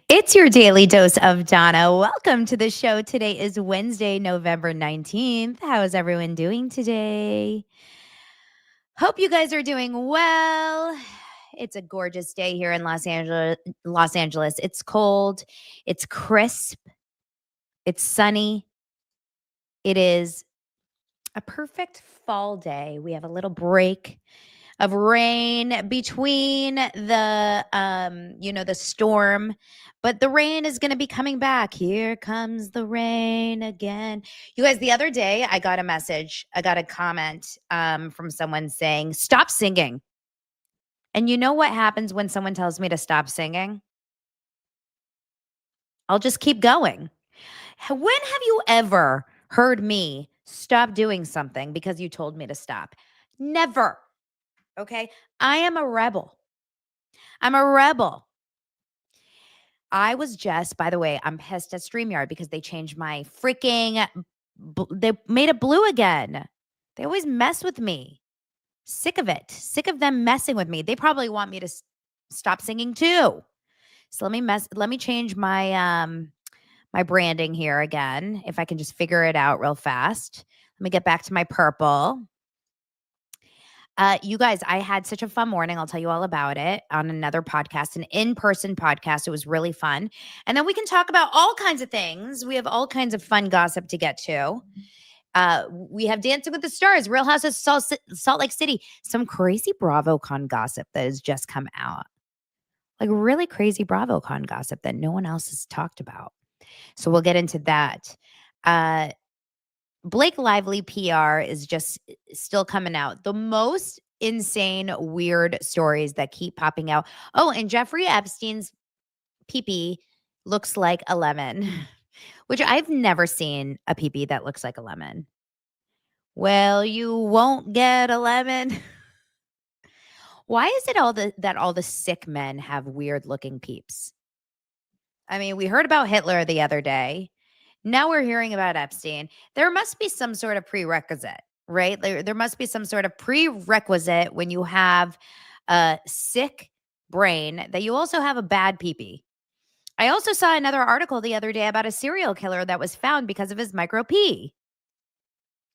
It's your daily dose of Donna. Welcome to the show. Today is Wednesday, November 19th. How is everyone doing today? Hope you guys are doing well. It's a gorgeous day here in Los Angeles. It's cold, it's crisp, it's sunny. It is a perfect fall day. We have a little break of rain between the storm, but the rain is going to be coming back. Here comes the rain again. You guys, the other day I got a comment from someone saying, stop singing. And you know what happens when someone tells me to stop singing? I'll just keep going. When have you ever heard me stop doing something because you told me to stop? Never. Okay. I am a rebel. I'm a rebel. I was just, by the way, I'm pissed at StreamYard because they changed my freaking, they made it blue again. They always mess with me. Sick of it. Sick of them messing with me. They probably want me to stop singing too. So let me change my, my branding here again. If I can just figure it out real fast. Let me get back to my purple. You guys, I had such a fun morning. I'll tell you all about it on another podcast, an in-person podcast. It was really fun. And then we can talk about all kinds of things. We have all kinds of fun gossip to get to. We have Dancing with the Stars, Real House of Salt Lake City, some crazy BravoCon gossip that has just come out. Like really crazy BravoCon gossip that no one else has talked about. So we'll get into that. Blake Lively PR is just still coming out. The most insane, weird stories that keep popping out. Oh, and Jeffrey Epstein's pee-pee looks like a lemon, which I've never seen a pee-pee that looks like a lemon. Well, you won't get a lemon. Why is it that all the sick men have weird-looking peeps? I mean, we heard about Hitler the other day. Now we're hearing about Epstein. There must be some sort of prerequisite, right? There must be some sort of prerequisite when you have a sick brain that you also have a bad pee-pee. I also saw another article the other day about a serial killer that was found because of his micro pee.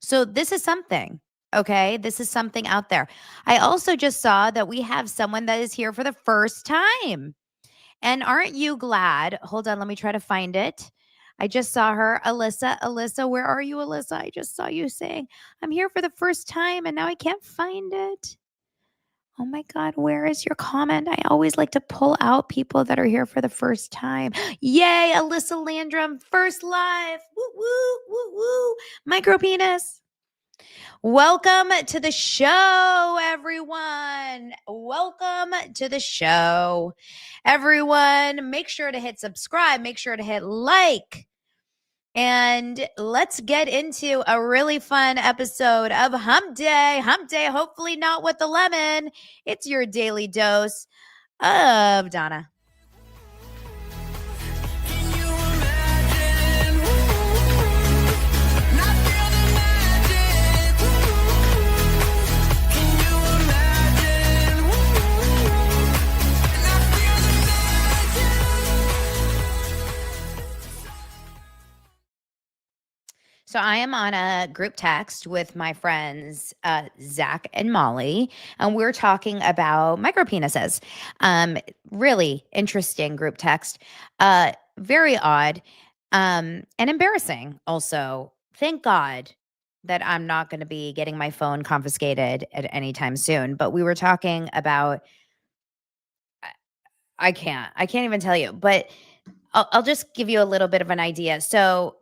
So this is something, okay? This is something out there. I also just saw that we have someone that is here for the first time. And aren't you glad? Hold on, let me try to find it. I just saw her, Alyssa. Alyssa, where are you, Alyssa? I just saw you saying, I'm here for the first time and now I can't find it. Oh my God, where is your comment? I always like to pull out people that are here for the first time. Yay, Alyssa Landrum, first live. Woo, woo, woo, woo. Micro penis. Welcome to the show, everyone. Welcome to the show. Everyone, make sure to hit subscribe. Make sure to hit like. And let's get into a really fun episode of Hump Day. Hump Day, hopefully not with the lemon. It's your daily dose of Donna. So I am on a group text with my friends, Zach and Molly, and we're talking about micropenises. Really interesting group text. Very odd and embarrassing also. Thank God that I'm not going to be getting my phone confiscated at any time soon. But we were talking about, I can't even tell you, but I'll just give you a little bit of an idea. So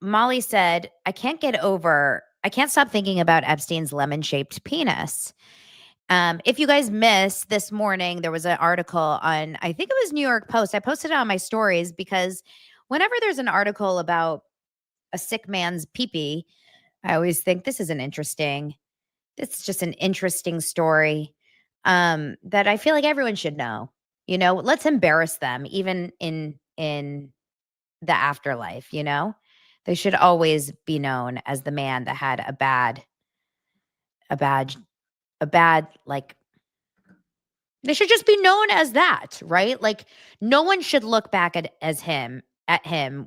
Molly said, I can't stop thinking about Epstein's lemon-shaped penis. If you guys missed this morning, there was an article on, I think it was New York Post. I posted it on my stories because whenever there's an article about a sick man's pee-pee, I always think it's just an interesting story that I feel like everyone should know. You know, let's embarrass them even in the afterlife, you know? They should always be known as the man that had a bad, like They should just be known as that, right? Like no one should look back at him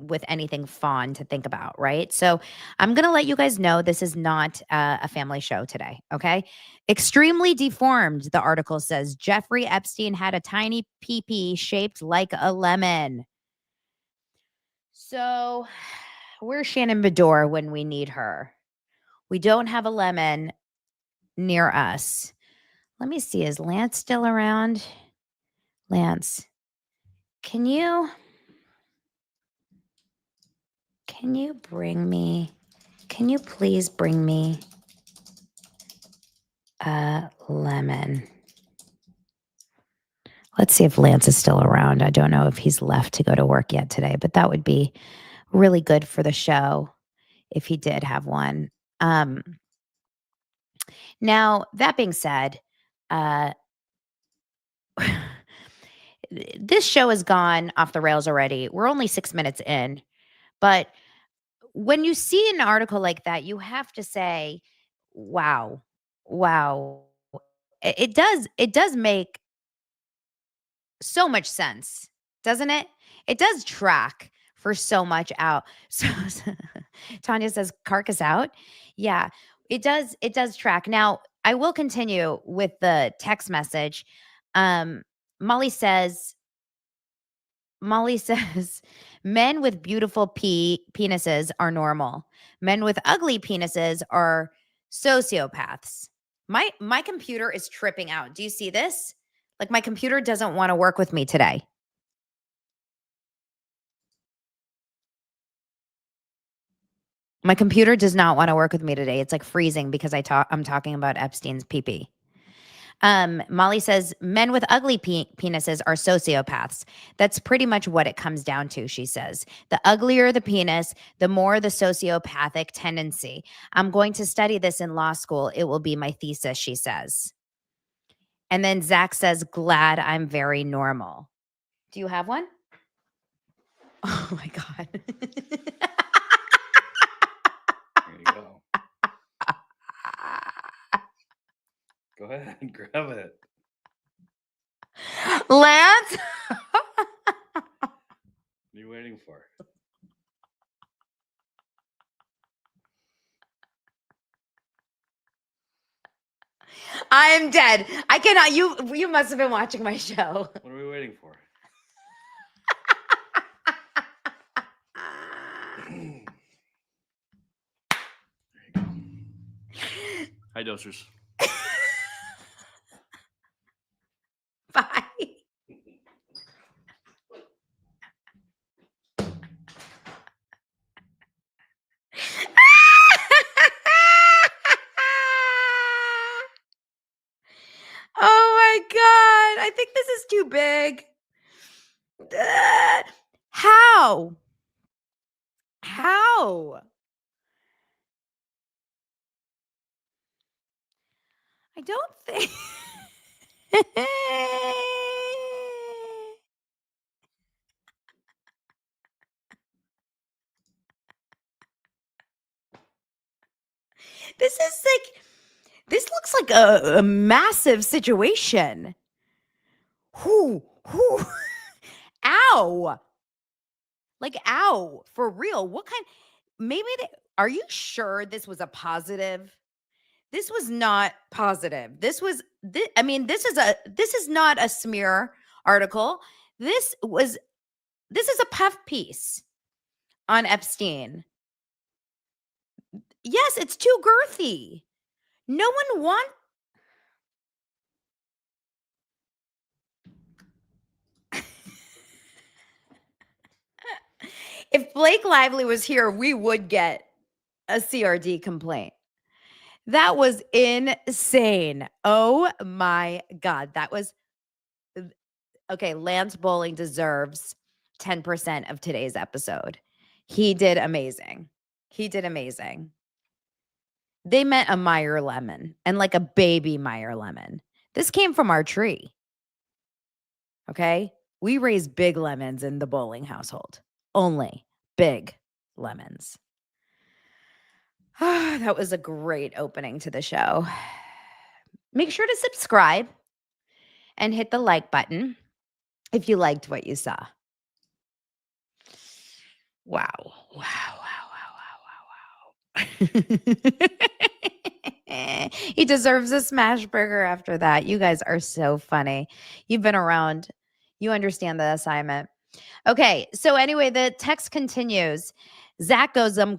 with anything fond to think about, right? So I'm going to let you guys know this is not a family show today, okay? Extremely deformed, the article says. Jeffrey Epstein had a tiny pee-pee shaped like a lemon. So where's Shannon Bedore when we need her? We don't have a lemon near us. Let me see. Is Lance still around? Lance, can you please bring me a lemon? Let's see if Lance is still around. I don't know if he's left to go to work yet today, but that would be really good for the show if he did have one. Now, that being said, this show has gone off the rails already. We're only 6 minutes in, but when you see an article like that, you have to say, wow, wow. It does make so much sense, doesn't it? It does track for so much out. So Tanya says carcass out. Yeah, it does track. Now, I will continue with the text message. Um, Molly says, men with beautiful penises are normal. Men with ugly penises are sociopaths. My computer is tripping out. Do you see this? Like my computer doesn't want to work with me today. My computer does not want to work with me today. It's like freezing because I'm talking about Epstein's pee-pee. Molly says men with ugly penises are sociopaths. That's pretty much what it comes down to, she says. The uglier the penis, the more the sociopathic tendency. I'm going to study this in law school. It will be my thesis, she says. And then Zach says, glad I'm very normal. Do you have one? Oh my God. There you go. Go ahead and grab it. Lance? What are you waiting for? I'm dead. I cannot. You must have been watching my show. What are we waiting for? There you go. Hi, dosers. Bye. Oh my God. I think this is too big. How? I don't think. This looks like a massive situation. Whoo. Ow. Like, ow. For real. What kind? Are you sure this was a positive? This was not positive. This is not a smear article. This is a puff piece on Epstein. Yes, it's too girthy. No one wants. If Blake Lively was here, we would get a CRD complaint. That was insane. Oh my God. That was okay. Lance Bowling deserves 10% of today's episode. He did amazing. They meant a Meyer lemon and like a baby Meyer lemon. This came from our tree. Okay. We raise big lemons in the Bowling household. Only big lemons. That was a great opening to the show. Make sure to subscribe and hit the like button if you liked what you saw. Wow. Wow, wow, wow, wow, wow, wow. He deserves a smash burger after that. You guys are so funny. You've been around. You understand the assignment. Okay. So anyway, the text continues. Zach goes, Zach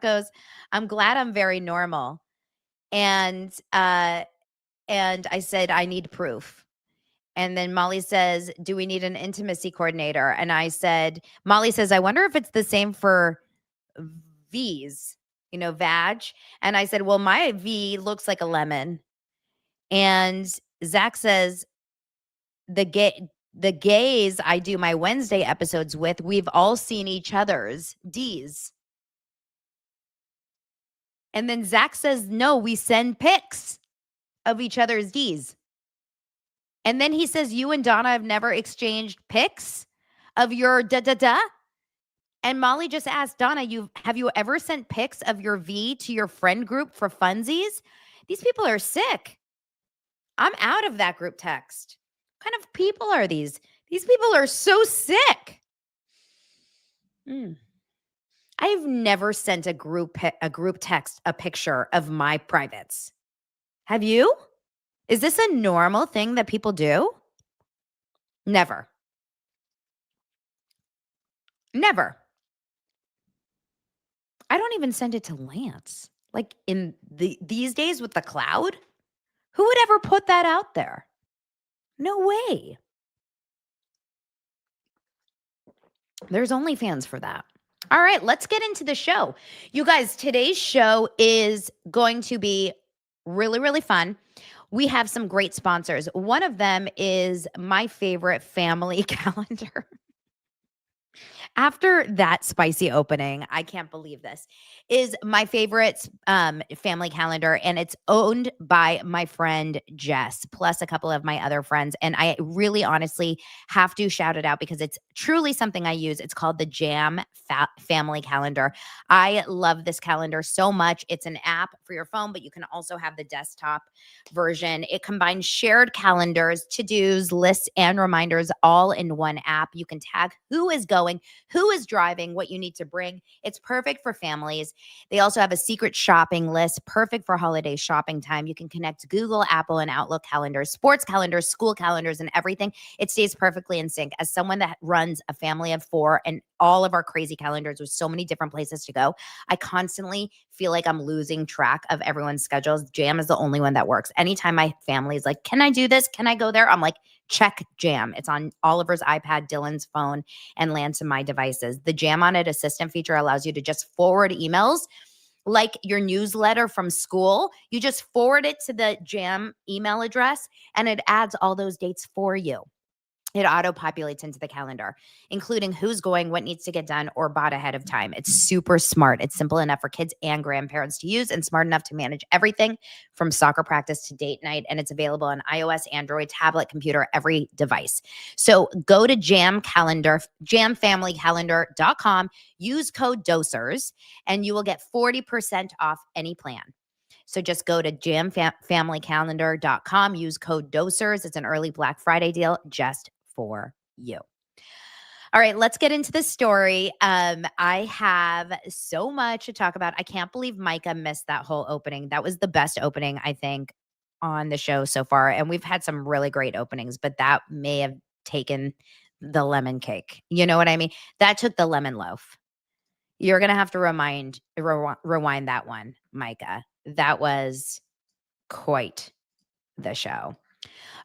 goes, I'm glad I'm very normal. And I said, I need proof. And then Molly says, do we need an intimacy coordinator? And I said, Molly says, I wonder if it's the same for V's, vag. And I said, well, my V looks like a lemon. And Zach says, the gays I do my Wednesday episodes with, we've all seen each other's D's. And then Zach says, no, we send pics of each other's D's. And then he says, you and Donna have never exchanged pics of your da-da-da? And Molly just asked, Donna, have you ever sent pics of your V to your friend group for funsies? These people are sick. I'm out of that group text. What kind of people are these? These people are so sick. I've never sent a group text a picture of my privates. Have you? Is this a normal thing that people do? Never. Never. I don't even send it to Lance. Like in these days with the cloud, who would ever put that out there? No way. There's OnlyFans for that. All right, let's get into the show. You guys, today's show is going to be really, really fun. We have some great sponsors. One of them is my favorite family calendar. After that spicy opening, I can't believe this, is my favorite family calendar, and it's owned by my friend Jess, plus a couple of my other friends. And I really honestly have to shout it out because it's truly something I use. It's called the Jam Family Calendar. I love this calendar so much. It's an app for your phone, but you can also have the desktop version. It combines shared calendars, to-dos, lists, and reminders all in one app. You can tag who is going, who is driving, what you need to bring. It's perfect for families. They also have a secret shopping list, perfect for holiday shopping time. You can connect Google, Apple, and Outlook calendars, sports calendars, school calendars, and everything. It stays perfectly in sync. As someone that runs a family of 4 and all of our crazy calendars with so many different places to go, I constantly feel like I'm losing track of everyone's schedules. Jam is the only one that works. Anytime my family is like, can I do this? Can I go there? I'm like, check Jam. It's on Oliver's iPad, Dylan's phone, and lands to my devices. The Jam on It Assistant feature allows you to just forward emails like your newsletter from school. You just forward it to the Jam email address, and it adds all those dates for you. It auto-populates into the calendar, including who's going, what needs to get done, or bought ahead of time. It's super smart. It's simple enough for kids and grandparents to use, and smart enough to manage everything from soccer practice to date night. And it's available on iOS, Android, tablet, computer, every device. So go to jamfamilycalendar.com, use code DOSERS, and you will get 40% off any plan. So just go to jamfamilycalendar.com, use code DOSERS. It's an early Black Friday deal just for you. All right, let's get into the story. I have so much to talk about. I can't believe Micah missed that whole opening. That was the best opening, I think, on the show so far. And we've had some really great openings, but that may have taken the lemon cake. You know what I mean? That took the lemon loaf. You're going to have to rewind that one, Micah. That was quite the show.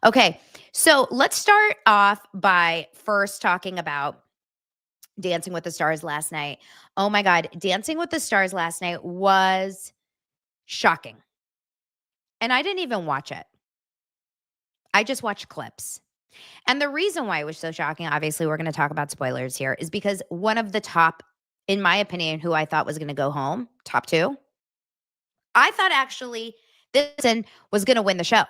Okay, so let's start off by first talking about Dancing with the Stars last night. Oh my God, Dancing with the Stars last night was shocking. And I didn't even watch it. I just watched clips. And the reason why it was so shocking, obviously we're going to talk about spoilers here, is because one of the top, in my opinion, who I thought was going to go home, top 2, I thought actually this person was going to win the show.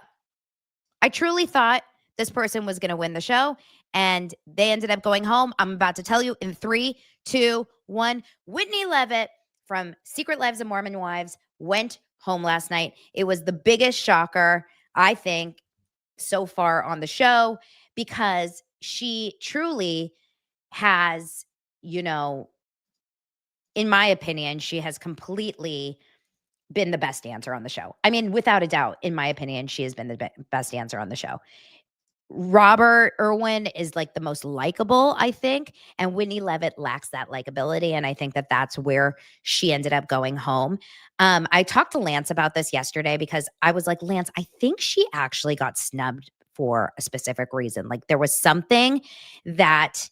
I truly thought this person was going to win the show, and they ended up going home. I'm about to tell you in 3, 2, 1. Whitney Leavitt from Secret Lives of Mormon Wives went home last night. It was the biggest shocker, I think, so far on the show because she truly has, in my opinion, she has completely been the best dancer on the show. I mean, without a doubt, in my opinion, she has been the best dancer on the show. Robert Irwin is like the most likable, I think, and Whitney Leavitt lacks that likability, and I think that that's where she ended up going home. I talked to Lance about this yesterday because I was like, Lance, I think she actually got snubbed for a specific reason. Like there was something that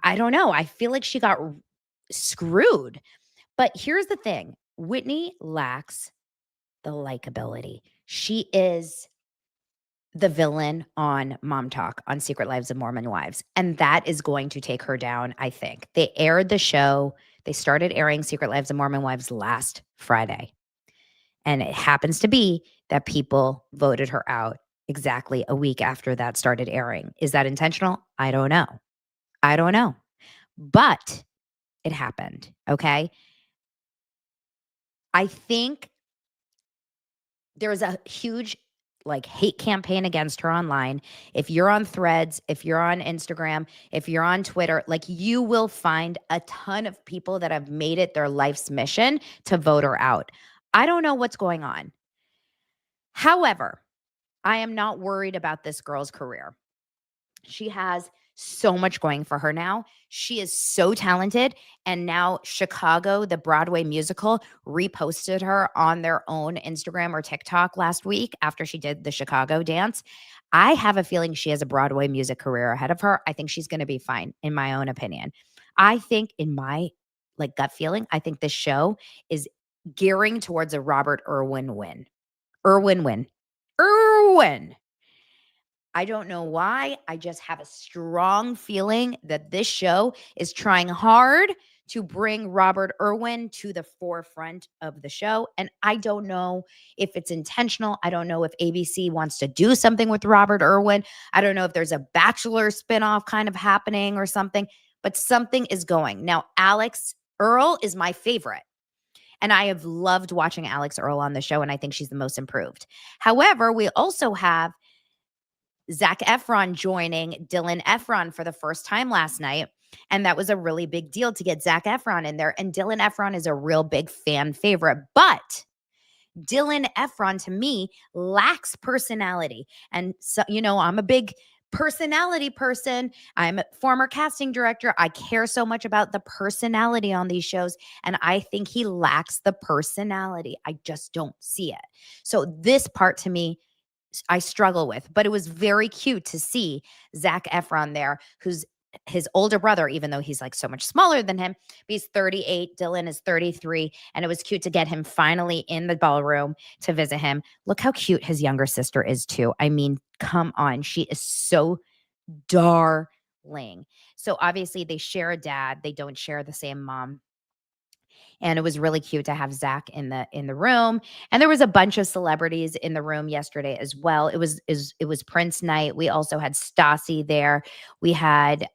I don't know. I feel like she got screwed. But here's the thing: Whitney lacks the likability. She is the villain on Mom Talk on Secret Lives of Mormon Wives. And that is going to take her down, I think. They aired the show. They started airing Secret Lives of Mormon Wives last Friday. And it happens to be that people voted her out exactly a week after that started airing. Is that intentional? I don't know. But it happened. Okay. I think there's a huge hate campaign against her online. If you're on Threads, if you're on Instagram, if you're on Twitter, you will find a ton of people that have made it their life's mission to vote her out. I don't know what's going on. However, I am not worried about this girl's career. She has so much going for her now. She is so talented. And now Chicago, the Broadway musical, reposted her on their own Instagram or TikTok last week after she did the Chicago dance. I have a feeling she has a Broadway music career ahead of her. I think she's going to be fine, in my own opinion. I think in my gut feeling, I think this show is gearing towards a Robert Irwin win. Irwin. I don't know why. I just have a strong feeling that this show is trying hard to bring Robert Irwin to the forefront of the show. And I don't know if it's intentional. I don't know if ABC wants to do something with Robert Irwin. I don't know if there's a Bachelor spinoff kind of happening or something, but something is going. Now, Alix Earle is my favorite. And I have loved watching Alix Earle on the show, and I think she's the most improved. However, we also have Zac Efron joining Dylan Efron for the first time last night. And that was a really big deal to get Zac Efron in there. And Dylan Efron is a real big fan favorite. But Dylan Efron, to me, lacks personality. And so, I'm a big personality person. I'm a former casting director. I care so much about the personality on these shows. And I think he lacks the personality. I just don't see it. So this part to me, I struggle with, but it was very cute to see Zac Efron there, who's his older brother, even though he's so much smaller than him. He's 38. Dylan is 33. And it was cute to get him finally in the ballroom to visit him. Look how cute his younger sister is too. I mean, come on. She is so darling. So obviously they share a dad. They don't share the same mom. And it was really cute to have Zac in the room. And there was a bunch of celebrities in the room yesterday as well. It was Prince night. We also had Stassi there. We had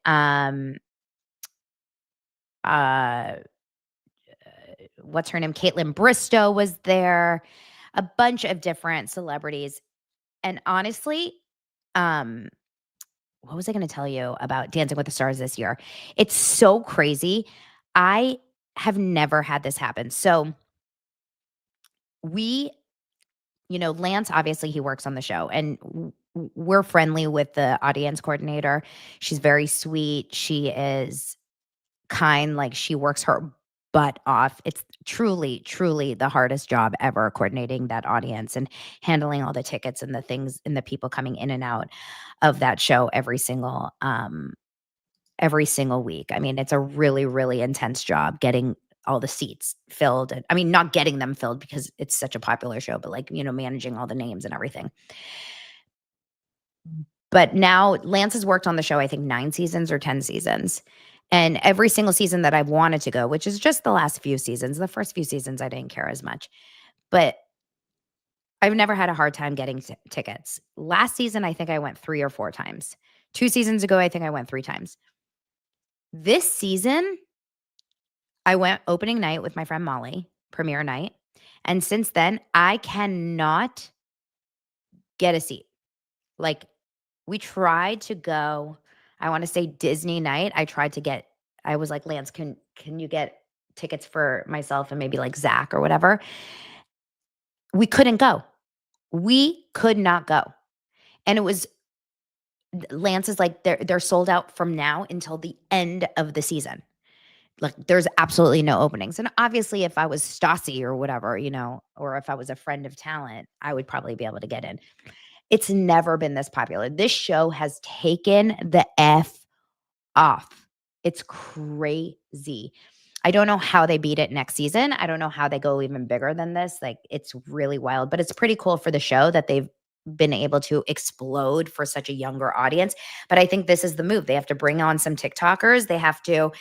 what's her name? Caitlin Bristow was there. A bunch of different celebrities. And honestly, what was I going to tell you about Dancing with the Stars this year? It's so crazy. I have never had this happen. So Lance, obviously he works on the show, and we're friendly with the audience coordinator. She's very sweet. She is kind. She works her butt off. It's truly, truly the hardest job ever, coordinating that audience and handling all the tickets and the things and the people coming in and out of that show every single week. I mean, it's a really, really intense job getting all the seats filled. I mean, not getting them filled because it's such a popular show, but managing all the names and everything. But now Lance has worked on the show, I think 9 seasons or 10 seasons. And every single season that I've wanted to go, which is just the last few seasons, the first few seasons, I didn't care as much. But I've never had a hard time getting tickets. Last season, I think I went 3 or 4 times. 2 seasons ago, I think I went 3 times. This season, I went opening night with my friend Molly, premiere night. And since then, I cannot get a seat. Like, we tried to go, I want to say Disney night. I was like, Lance, can you get tickets for myself and maybe like Zach or whatever? We couldn't go. We could not go. And it was, Lance is like, they're sold out from now until the end of the season. Like, there's absolutely no openings. And obviously, if I was Stassi or whatever, or if I was a friend of talent, I would probably be able to get in. It's never been this popular. This show has taken the F off. It's crazy. I don't know how they beat it next season. I don't know how they go even bigger than this. Like, it's really wild, but it's pretty cool for the show that they've been able to explode for such a younger audience. But I think this is the move. They have to bring on some TikTokers. They have to,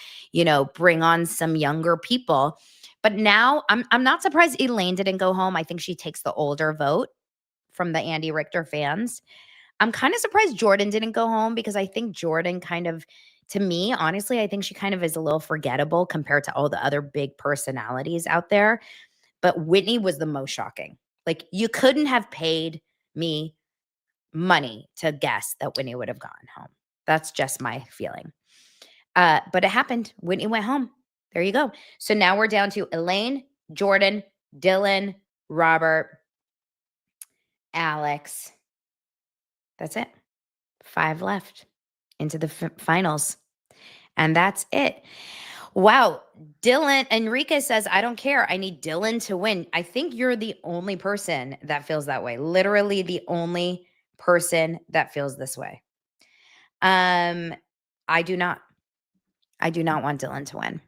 bring on some younger people. But now I'm not surprised Elaine didn't go home. I think she takes the older vote from the Andy Richter fans. I'm kind of surprised Jordan didn't go home because I think Jordan kind of, to me, honestly, I think she kind of is a little forgettable compared to all the other big personalities out there. But Whitney was the most shocking. Like, you couldn't have paid me money to guess that Whitney would have gone home. That's just my feeling. But it happened. Whitney went home. There you go. So now we're down to Elaine, Jordan, Dylan, Robert, Alix. That's it. 5 left into the finals. And that's it. Wow. Dylan, Enrique says, I don't care. I need Dylan to win. I think you're the only person that feels that way. Literally the only person that feels this way. I do not. I do not want Dylan to win.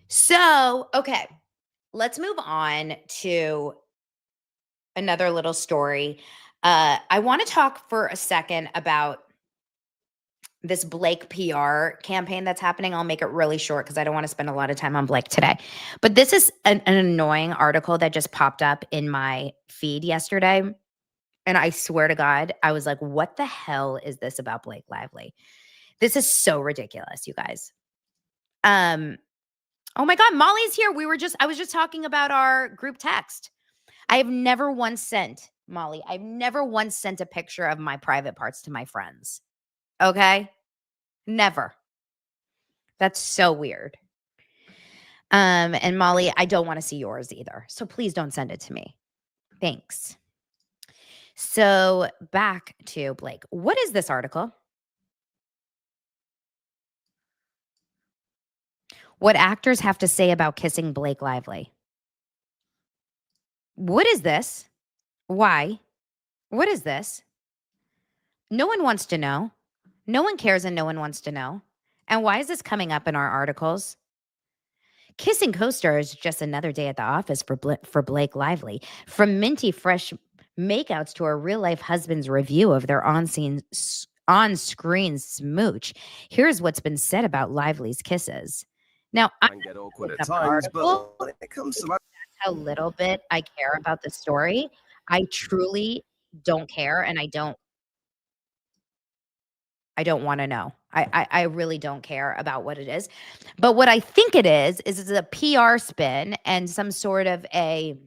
So, okay. Let's move on to another little story. I want to talk for a second about this Blake PR campaign that's happening. I'll make it really short because I don't want to spend a lot of time on Blake today. But this is an annoying article that just popped up in my feed yesterday. And I swear to God, I was like, what the hell is this about Blake Lively? This is so ridiculous, you guys. Oh my God, Molly's here. I was just talking about our group text. I have never once sent, Molly, I've never once sent a picture of my private parts to my friends. Okay? Never. That's so weird. And Molly, I don't want to see yours either. So please don't send it to me. Thanks. So back to Blake. What is this article? What actors have to say about kissing Blake Lively? What is this? Why? What is this? No one wants to know. No one cares and no one wants to know. And why is this coming up in our articles? Kissing co-stars just another day at the office for Blake Lively. From minty fresh makeouts to a real-life husband's review of their on-screen smooch. Here's what's been said about Lively's kisses. Now, I get awkward at times, but when it comes to that's how little bit I care about the story. I truly don't care, and I don't want to know. I really don't care about what it is. But what I think it is it's a PR spin and some sort of a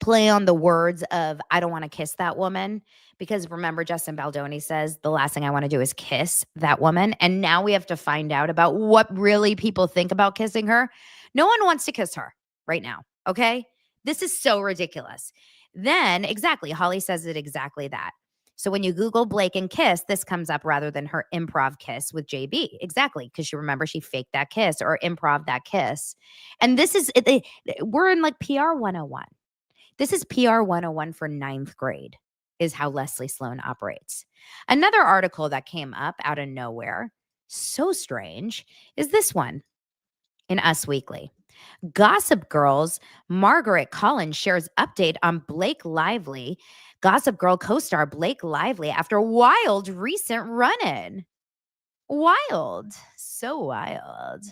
play on the words of, I don't want to kiss that woman. Because remember, Justin Baldoni says, the last thing I want to do is kiss that woman. And now we have to find out about what really people think about kissing her. No one wants to kiss her right now. Okay? This is so ridiculous. Then, exactly, Holly says it exactly that. So when you Google Blake and kiss, this comes up rather than her improv kiss with JB. Exactly. Because you remember she faked that kiss or improv that kiss. And this is, we're in like PR 101. This is PR 101 for 9th grade is how Leslie Sloan operates. Another article that came up out of nowhere, so strange, is this one in Us Weekly. Gossip Girl's Margaret Collins shares update on Blake Lively. Gossip Girl co-star Blake Lively after wild recent run-in. Wild. So wild.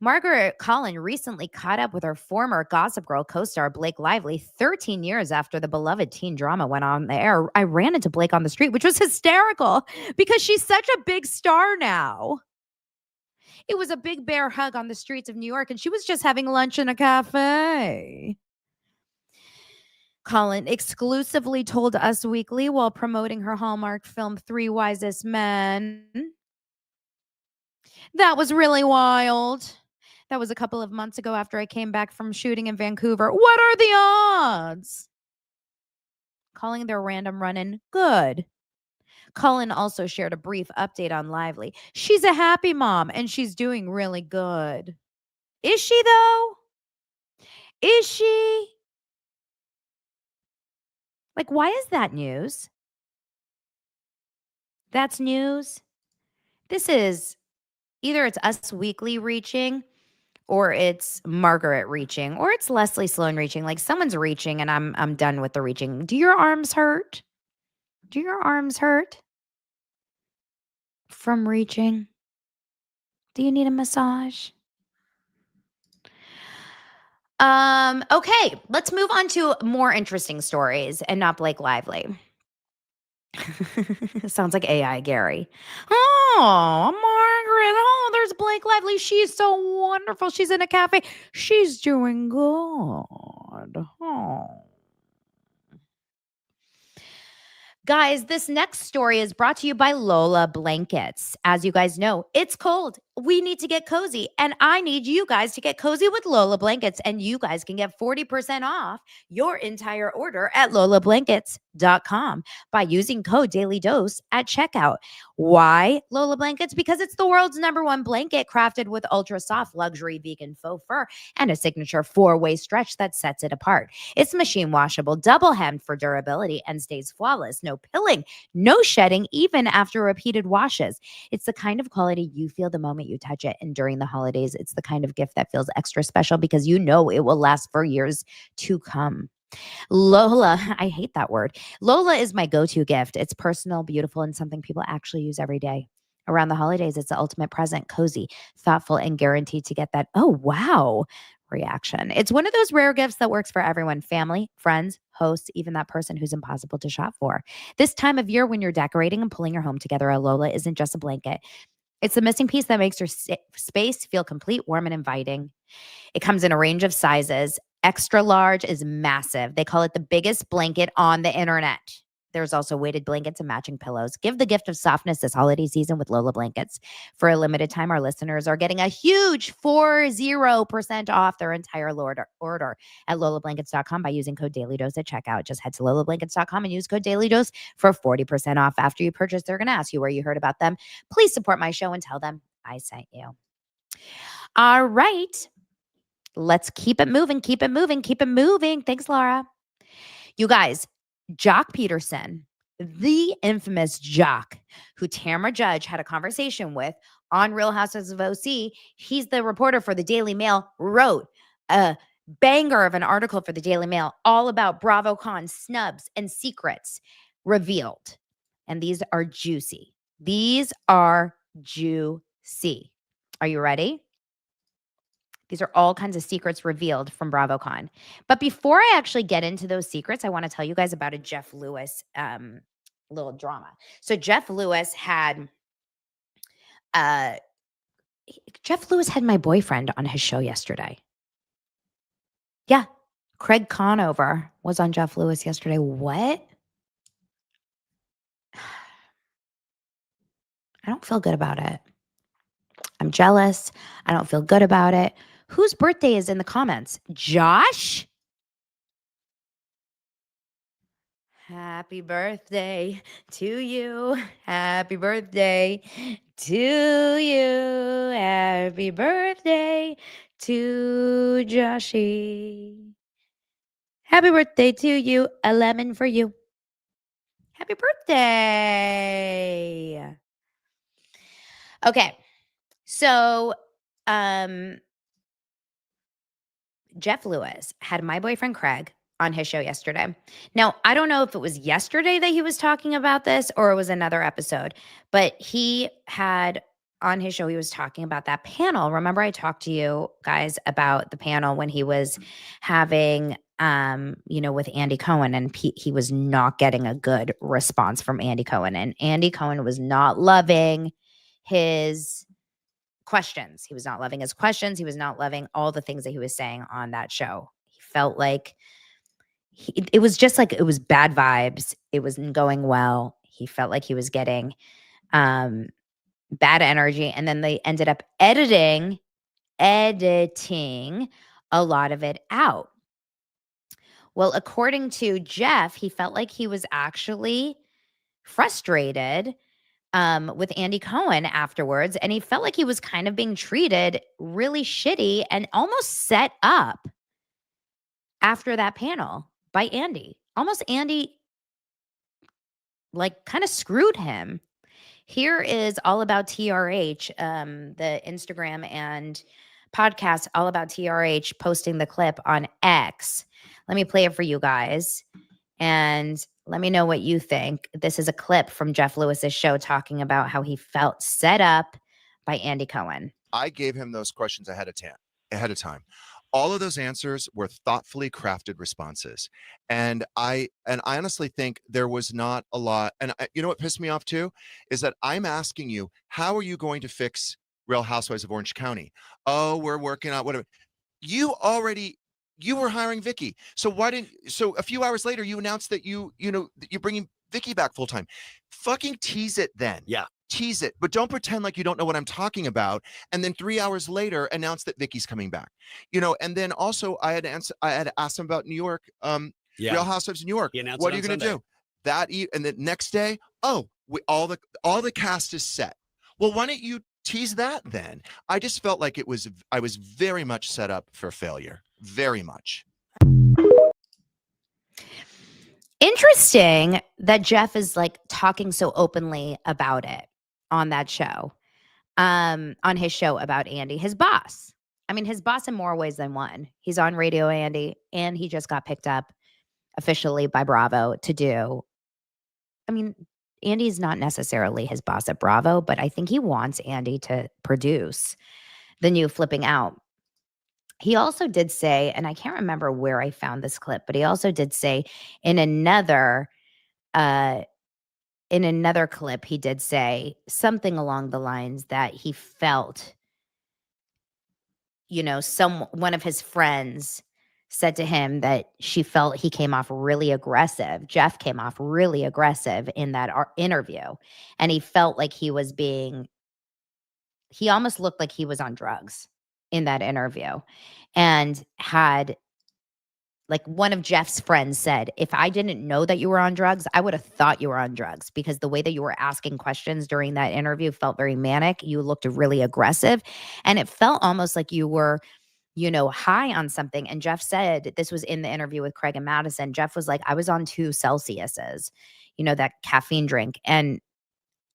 Margaret Collins recently caught up with her former Gossip Girl co-star Blake Lively 13 years after the beloved teen drama went on the air. I ran into Blake on the street, which was hysterical because she's such a big star now. It was a big bear hug on the streets of New York, and she was just having lunch in a cafe. Colin exclusively told Us Weekly while promoting her Hallmark film, Three Wisest Men. That was really wild. That was a couple of months ago after I came back from shooting in Vancouver. What are the odds? Calling their random run-in good. Colin also shared a brief update on Lively. She's a happy mom and she's doing really good. Is she, though? Is she? Like, why is that news? That's news. This is either it's Us Weekly reaching, or it's Margaret reaching, or it's Leslie Sloan reaching. Like, someone's reaching and I'm done with the reaching. Do your arms hurt? Do your arms hurt from reaching? Do you need a massage? Okay, let's move on to more interesting stories and not Blake Lively. Sounds like AI Gary. Oh, Margaret. Oh, there's Blake Lively. She's so wonderful. She's in a cafe. She's doing good. Oh. Guys, this next story is brought to you by Lola Blankets. As you guys know, it's cold. We need to get cozy, and I need you guys to get cozy with Lola Blankets, and you guys can get 40% off your entire order at lolablankets.com by using code Daily Dose at checkout. Why Lola Blankets? Because it's the world's #1 blanket crafted with ultra soft luxury vegan faux fur and a signature 4-way stretch that sets it apart. It's machine washable, double hemmed for durability, and stays flawless. No pilling, no shedding, even after repeated washes. It's the kind of quality you feel the moment you touch it. And during the holidays, it's the kind of gift that feels extra special because you know it will last for years to come. Lola, I hate that word. Lola is my go-to gift. It's personal, beautiful, and something people actually use every day. Around the holidays, it's the ultimate present, cozy, thoughtful, and guaranteed to get that, oh, wow, reaction. It's one of those rare gifts that works for everyone: family, friends, hosts, even that person who's impossible to shop for. This time of year when you're decorating and pulling your home together, a Lola isn't just a blanket. It's the missing piece that makes your space feel complete, warm, and inviting. It comes in a range of sizes. Extra large is massive. They call it the biggest blanket on the internet. There's also weighted blankets and matching pillows. Give the gift of softness this holiday season with Lola Blankets. For a limited time, our listeners are getting a huge 40% off their entire order at lolablankets.com by using code DailyDose at checkout. Just head to lolablankets.com and use code DailyDose for 40% off. After you purchase, they're going to ask you where you heard about them. Please support my show and tell them I sent you. All right. Let's keep it moving, keep it moving, keep it moving. Thanks, Laura. You guys, Jock Peterson, the infamous Jock, who Tamra Judge had a conversation with on Real Housewives of OC. He's the reporter for the Daily Mail, wrote a banger of an article for the Daily Mail all about BravoCon snubs and secrets revealed. And these are juicy. These are juicy. Are you ready? These are all kinds of secrets revealed from BravoCon. But before I actually get into those secrets, I want to tell you guys about a Jeff Lewis little drama. So Jeff Lewis had my boyfriend on his show yesterday. Yeah. Craig Conover was on Jeff Lewis yesterday. What? I don't feel good about it. I'm jealous. I don't feel good about it. Whose birthday is in the comments? Josh? Happy birthday to you. Happy birthday to you. Happy birthday to Joshy. Happy birthday to you. A lemon for you. Happy birthday. Okay. So, Jeff Lewis had my boyfriend Craig on his show yesterday. Now, I don't know if it was yesterday that he was talking about this or it was another episode, but he had on his show, he was talking about that panel. Remember, I talked to you guys about the panel when he was having, with Andy Cohen, and he was not getting a good response from Andy Cohen. And Andy Cohen was not loving his questions. He was not loving his questions. He was not loving all the things that he was saying on that show. He felt like, it was just like, it was bad vibes. It wasn't going well. He felt like he was getting bad energy. And then they ended up editing a lot of it out. Well, according to Jeff, he felt like he was actually frustrated with Andy Cohen afterwards. And he felt like he was kind of being treated really shitty and almost set up after that panel by Andy. Almost Andy, like, kind of screwed him. Here is All About TRH, the Instagram and podcast All About TRH posting the clip on X. Let me play it for you guys. And let me know what you think. This is a clip from Jeff Lewis's show talking about how he felt set up by Andy Cohen. I gave him those questions ahead of time. All of those answers were thoughtfully crafted responses. And I honestly think there was not a lot. And you know what pissed me off too? Is that I'm asking you, how are you going to fix Real Housewives of Orange County? Oh, we're working on whatever. You were hiring Vicky. So a few hours later, you announced that you're bringing Vicky back full time. Fucking tease it then. Yeah. Tease it, but don't pretend like you don't know what I'm talking about. And then 3 hours later, announce that Vicky's coming back. And then also I had asked him about New York, Real Housewives of New York. What are you going to do? And the next day, all the cast is set. Well, why don't you tease that then? I just felt like I was very much set up for failure. Very much. Interesting that Jeff is like talking so openly about it on that show, on his show about Andy, his boss. I mean, his boss in more ways than one. He's on Radio Andy, and he just got picked up officially by Bravo to do. I mean, Andy's not necessarily his boss at Bravo, but I think he wants Andy to produce the new Flipping Out. He also did say, and I can't remember where I found this clip, but he also did say in another clip, he did say something along the lines that he felt, one of his friends said to him that she felt he came off really aggressive. Jeff came off really aggressive in that interview. And he felt like he almost looked like he was on drugs in that interview, and had, like, one of Jeff's friends said, if I didn't know that you were on drugs, I would have thought you were on drugs, because the way that you were asking questions during that interview felt very manic. You looked really aggressive, and it felt almost like you were, high on something. And Jeff said, this was in the interview with Craig and Madison, Jeff was like, I was on 2 Celsiuses, that caffeine drink. And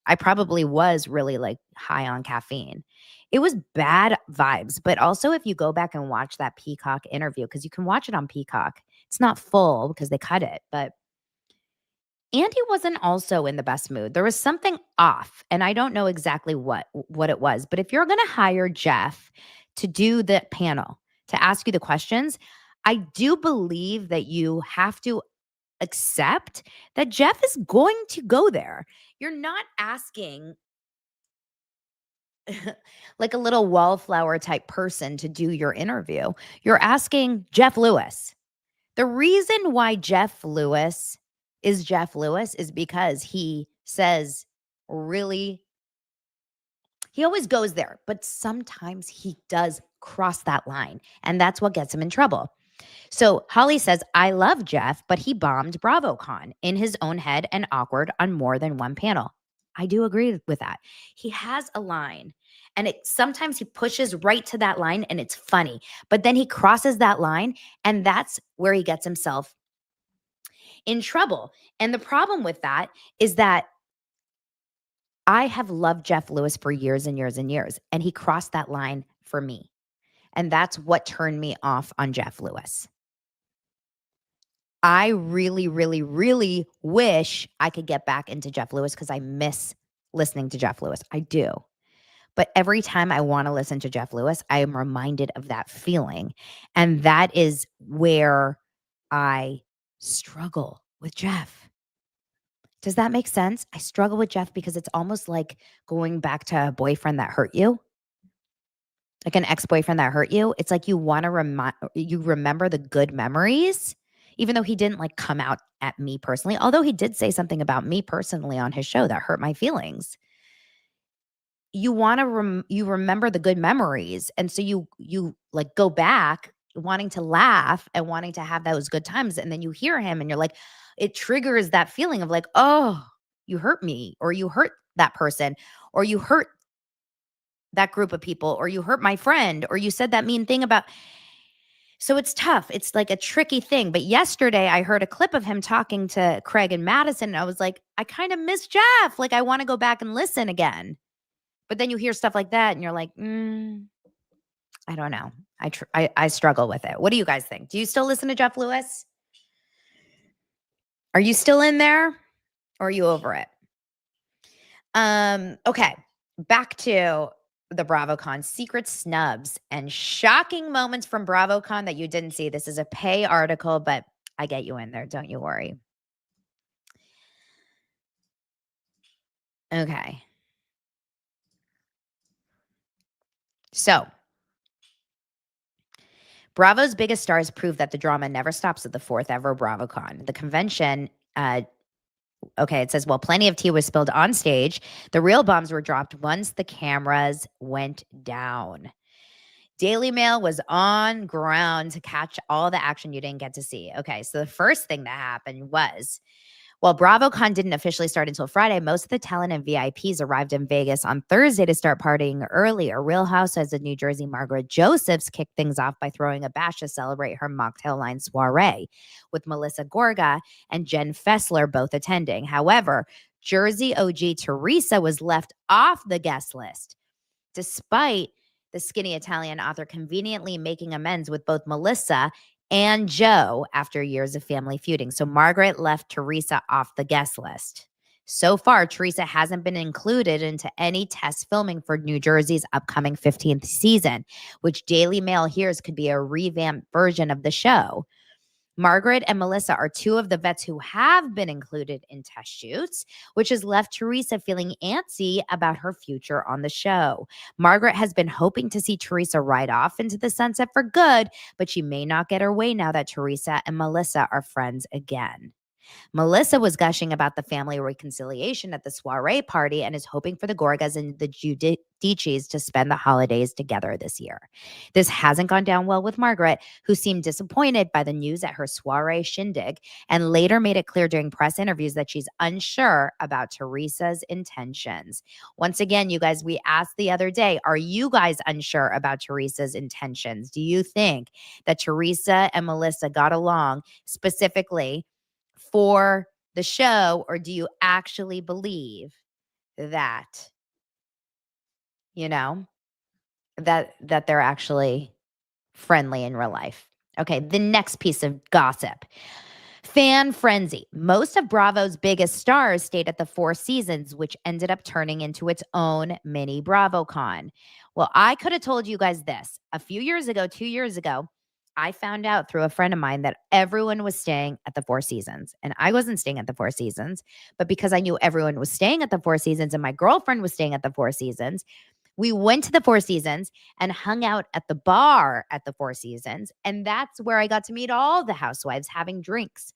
I probably was really, like, high on caffeine. It was bad vibes. But also, if you go back and watch that Peacock interview, because you can watch it on Peacock, it's not full because they cut it, but Andy wasn't also in the best mood. There was something off, and I don't know exactly what it was. But if you're going to hire Jeff to do the panel, to ask you the questions, I do believe that you have to accept that Jeff is going to go there. You're not asking like a little wallflower type person to do your interview. You're asking Jeff Lewis. The reason why Jeff Lewis is Jeff Lewis is because he says he always goes there, but sometimes he does cross that line, and that's what gets him in trouble. So Holly says, I love Jeff, but he bombed BravoCon in his own head and awkward on more than one panel. I do agree with that. He has a line, and sometimes he pushes right to that line, and it's funny, but then he crosses that line, and that's where he gets himself in trouble. And the problem with that is that I have loved Jeff Lewis for years and years and years, and he crossed that line for me. And that's what turned me off on Jeff Lewis. I really, really, really wish I could get back into Jeff Lewis, because I miss listening to Jeff Lewis. I do. But every time I want to listen to Jeff Lewis, I am reminded of that feeling. And that is where I struggle with Jeff. Does that make sense? I struggle with Jeff because it's almost like going back to a boyfriend that hurt you. Like an ex-boyfriend that hurt you. It's like you want to you remember the good memories, even though he didn't like come out at me personally, although he did say something about me personally on his show that hurt my feelings. You want to you remember the good memories, and so you like go back wanting to laugh and wanting to have those good times, and then you hear him and you're like, it triggers that feeling of like, oh, you hurt me, or you hurt that person, or you hurt that group of people, or you hurt my friend, or you said that mean thing about. So it's tough. It's like a tricky thing. But yesterday I heard a clip of him talking to Craig and Madison, and I was like, I kind of miss Jeff. Like, I want to go back and listen again. But then you hear stuff like that and you're like, I don't know. I struggle with it. What do you guys think? Do you still listen to Jeff Lewis? Are you still in there, or are you over it? Okay. Back to the BravoCon secret snubs and shocking moments from BravoCon that you didn't see. This is a pay article, but I get you in there. Don't you worry. Okay. So, Bravo's biggest stars prove that the drama never stops at the fourth ever BravoCon. The convention, it says, well, plenty of tea was spilled on stage. The real bombs were dropped once the cameras went down. Daily Mail was on ground to catch all the action you didn't get to see. Okay, so the first thing that happened was, well, BravoCon didn't officially start until Friday. Most of the talent and VIPs arrived in Vegas on Thursday to start partying earlier. Real Housewives of New Jersey Margaret Josephs kicked things off by throwing a bash to celebrate her mocktail line soiree, with Melissa Gorga and Jen Fessler both attending. However, Jersey OG Teresa was left off the guest list, despite the skinny Italian author conveniently making amends with both Melissa and Joe after years of family feuding. So Margaret left Teresa off the guest list. So far, Teresa hasn't been included into any test filming for New Jersey's upcoming 15th season, which Daily Mail hears could be a revamped version of the show. Margaret and Melissa are two of the vets who have been included in test shoots, which has left Teresa feeling antsy about her future on the show. Margaret has been hoping to see Teresa ride off into the sunset for good, but she may not get her way now that Teresa and Melissa are friends again. Melissa was gushing about the family reconciliation at the soiree party and is hoping for the Gorgas and the Giudices to spend the holidays together this year. This hasn't gone down well with Margaret, who seemed disappointed by the news at her soiree shindig and later made it clear during press interviews that she's unsure about Teresa's intentions. Once again, you guys, we asked the other day, are you guys unsure about Teresa's intentions? Do you think that Teresa and Melissa got along specifically for the show, or do you actually believe that, that they're actually friendly in real life? Okay, the next piece of gossip. Fan frenzy. Most of Bravo's biggest stars stayed at the Four Seasons, which ended up turning into its own mini BravoCon. Well, I could have told you guys this. A few years ago, 2 years ago, I found out through a friend of mine that everyone was staying at the Four Seasons. And I wasn't staying at the Four Seasons, but because I knew everyone was staying at the Four Seasons and my girlfriend was staying at the Four Seasons, we went to the Four Seasons and hung out at the bar at the Four Seasons. And that's where I got to meet all the housewives having drinks.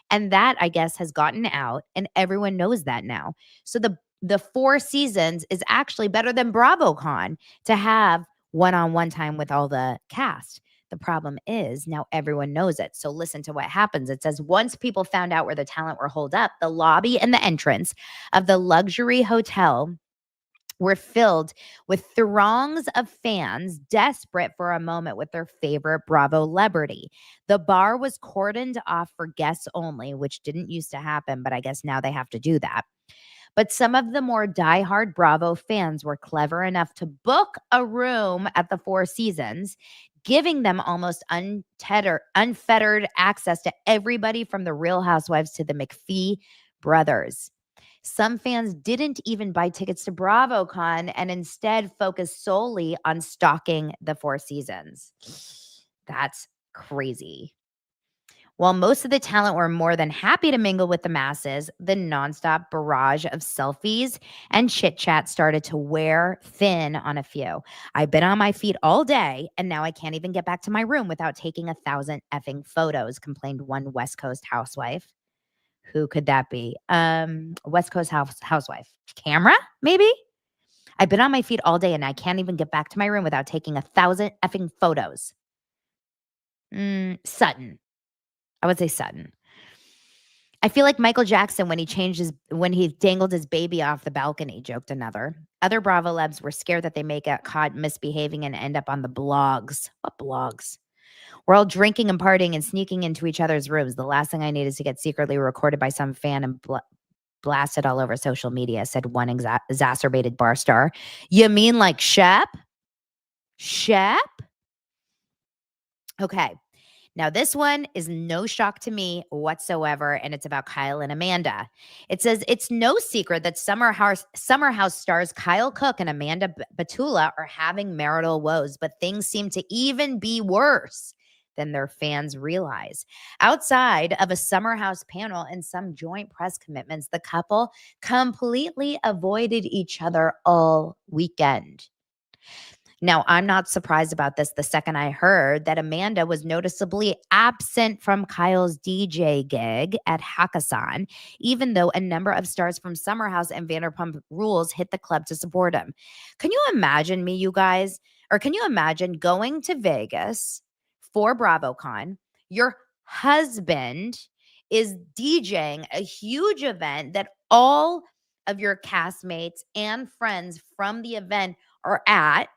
And that, I guess, has gotten out and everyone knows that now. So the Four Seasons is actually better than BravoCon to have one-on-one time with all the cast. The problem is now everyone knows it. So listen to what happens. It says, once people found out where the talent were holed up, the lobby and the entrance of the luxury hotel were filled with throngs of fans desperate for a moment with their favorite Bravo celebrity. The bar was cordoned off for guests only, which didn't used to happen, but I guess now they have to do that. But some of the more diehard Bravo fans were clever enough to book a room at the Four Seasons, giving them almost unfettered access to everybody from the Real Housewives to the McPhee brothers. Some fans didn't even buy tickets to BravoCon and instead focused solely on stalking the Four Seasons. That's crazy. While most of the talent were more than happy to mingle with the masses, the nonstop barrage of selfies and chit-chat started to wear thin on a few. I've been on my feet all day, and now I can't even get back to my room without taking 1,000 effing photos, complained one West Coast housewife. Who could that be? West Coast housewife. Camera, maybe? I've been on my feet all day, and I can't even get back to my room without taking 1,000 effing photos. Sutton. I would say Sutton. I feel like Michael Jackson when he dangled his baby off the balcony, joked another. Other Bravo lebs were scared that they may get caught misbehaving and end up on the blogs. What blogs? We're all drinking and partying and sneaking into each other's rooms. The last thing I need is to get secretly recorded by some fan and blasted all over social media, said one exacerbated bar star. You mean like Shep? Shep? Okay. Now, this one is no shock to me whatsoever, and it's about Kyle and Amanda. It says, it's no secret that Summer House stars Kyle Cook and Amanda Batula are having marital woes, but things seem to even be worse than their fans realize. Outside of a Summer House panel and some joint press commitments, the couple completely avoided each other all weekend. Now, I'm not surprised about this the second I heard that Amanda was noticeably absent from Kyle's DJ gig at Hakkasan, even though a number of stars from Summer House and Vanderpump Rules hit the club to support him. Can you imagine me, you guys? Or can you imagine going to Vegas for BravoCon? Your husband is DJing a huge event that all of your castmates and friends from the event are at,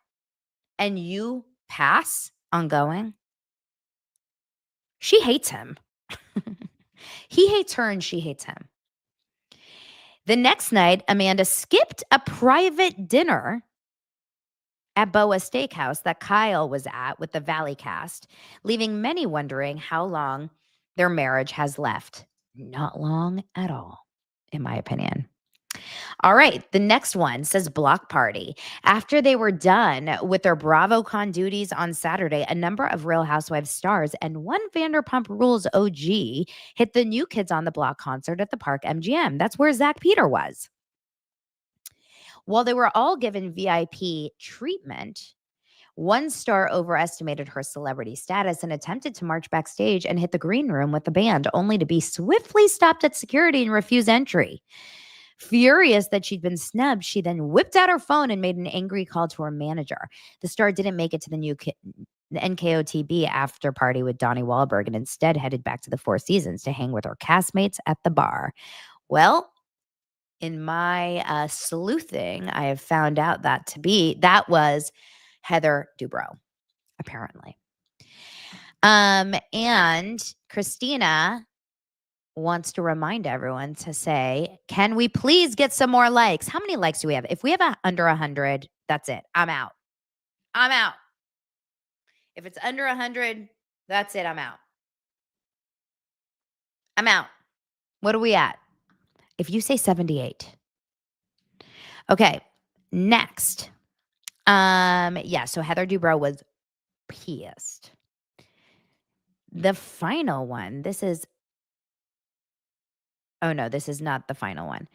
and you pass on going? She hates him. He hates her and she hates him. The next night, Amanda skipped a private dinner at Boa Steakhouse that Kyle was at with the Valley cast, leaving many wondering how long their marriage has left. Not long at all, in my opinion. All right, the next one says block party. After they were done with their BravoCon duties on Saturday, a number of Real Housewives stars and one Vanderpump Rules OG hit the New Kids on the Block concert at the Park MGM. That's where Zach Peter was. While they were all given VIP treatment, one star overestimated her celebrity status and attempted to march backstage and hit the green room with the band, only to be swiftly stopped at security and refuse entry. Furious that she'd been snubbed, she then whipped out her phone and made an angry call to her manager. The star didn't make it to the NKOTB after party with Donnie Wahlberg and instead headed back to the Four Seasons to hang with her castmates at the bar. Well, in my sleuthing, I have found out that was Heather Dubrow, apparently. And Christina wants to remind everyone to say, can we please get some more likes? How many likes do we have? If we have under 100, that's it. I'm out. I'm out. If it's under 100, that's it. I'm out. I'm out. What are we at? If you say 78. Okay. Next. So Heather Dubrow was pissed. The final one, this is not the final one.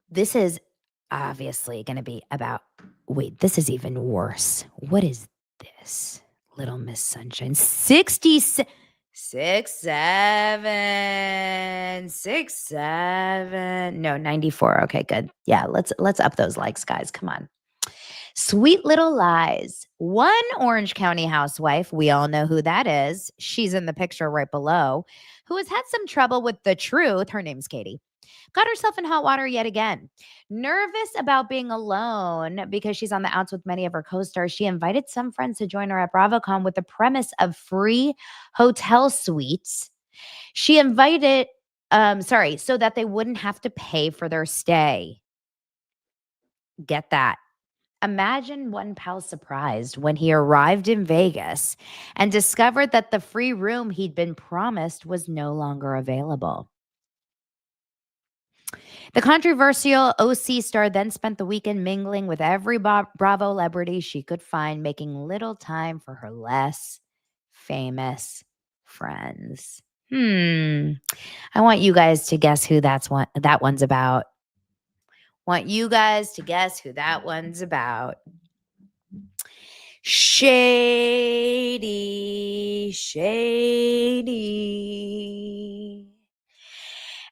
This is obviously going to be about, this is even worse. What is this? Little Miss Sunshine. 67. No, 94. Okay, good. Yeah, let's up those likes, guys. Come on. Sweet Little Lies. One Orange County housewife, we all know who that is. She's in the picture right below, who has had some trouble with the truth. Her name's Katie. Got herself in hot water yet again. Nervous about being alone because she's on the outs with many of her co-stars, she invited some friends to join her at BravoCon with the premise of free hotel suites. She invited, so that they wouldn't have to pay for their stay. Get that. Imagine one pal surprised when he arrived in Vegas and discovered that the free room he'd been promised was no longer available. The controversial OC star then spent the weekend mingling with every Bravo celebrity she could find, making little time for her less famous friends. I want you guys to guess who that one's about. Want you guys to guess who that one's about. Shady, shady.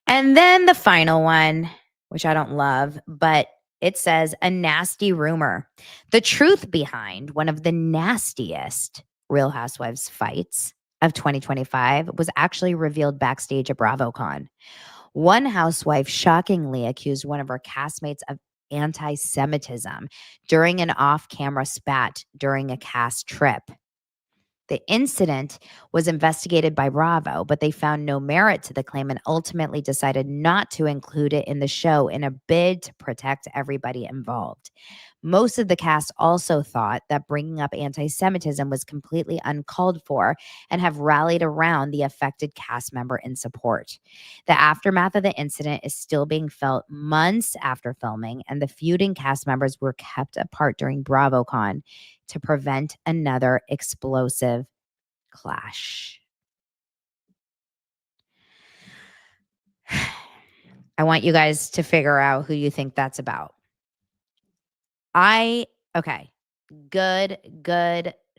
And then the final one, which I don't love, but it says a nasty rumor. The truth behind one of the nastiest Real Housewives fights of 2025 was actually revealed backstage at BravoCon. One housewife shockingly accused one of her castmates of anti-Semitism during an off-camera spat during a cast trip. The incident was investigated by Bravo, but they found no merit to the claim and ultimately decided not to include it in the show in a bid to protect everybody involved. Most of the cast also thought that bringing up anti-Semitism was completely uncalled for and have rallied around the affected cast member in support. The aftermath of the incident is still being felt months after filming, and the feuding cast members were kept apart during BravoCon to prevent another explosive clash. I want you guys to figure out who you think that's about. Okay. Good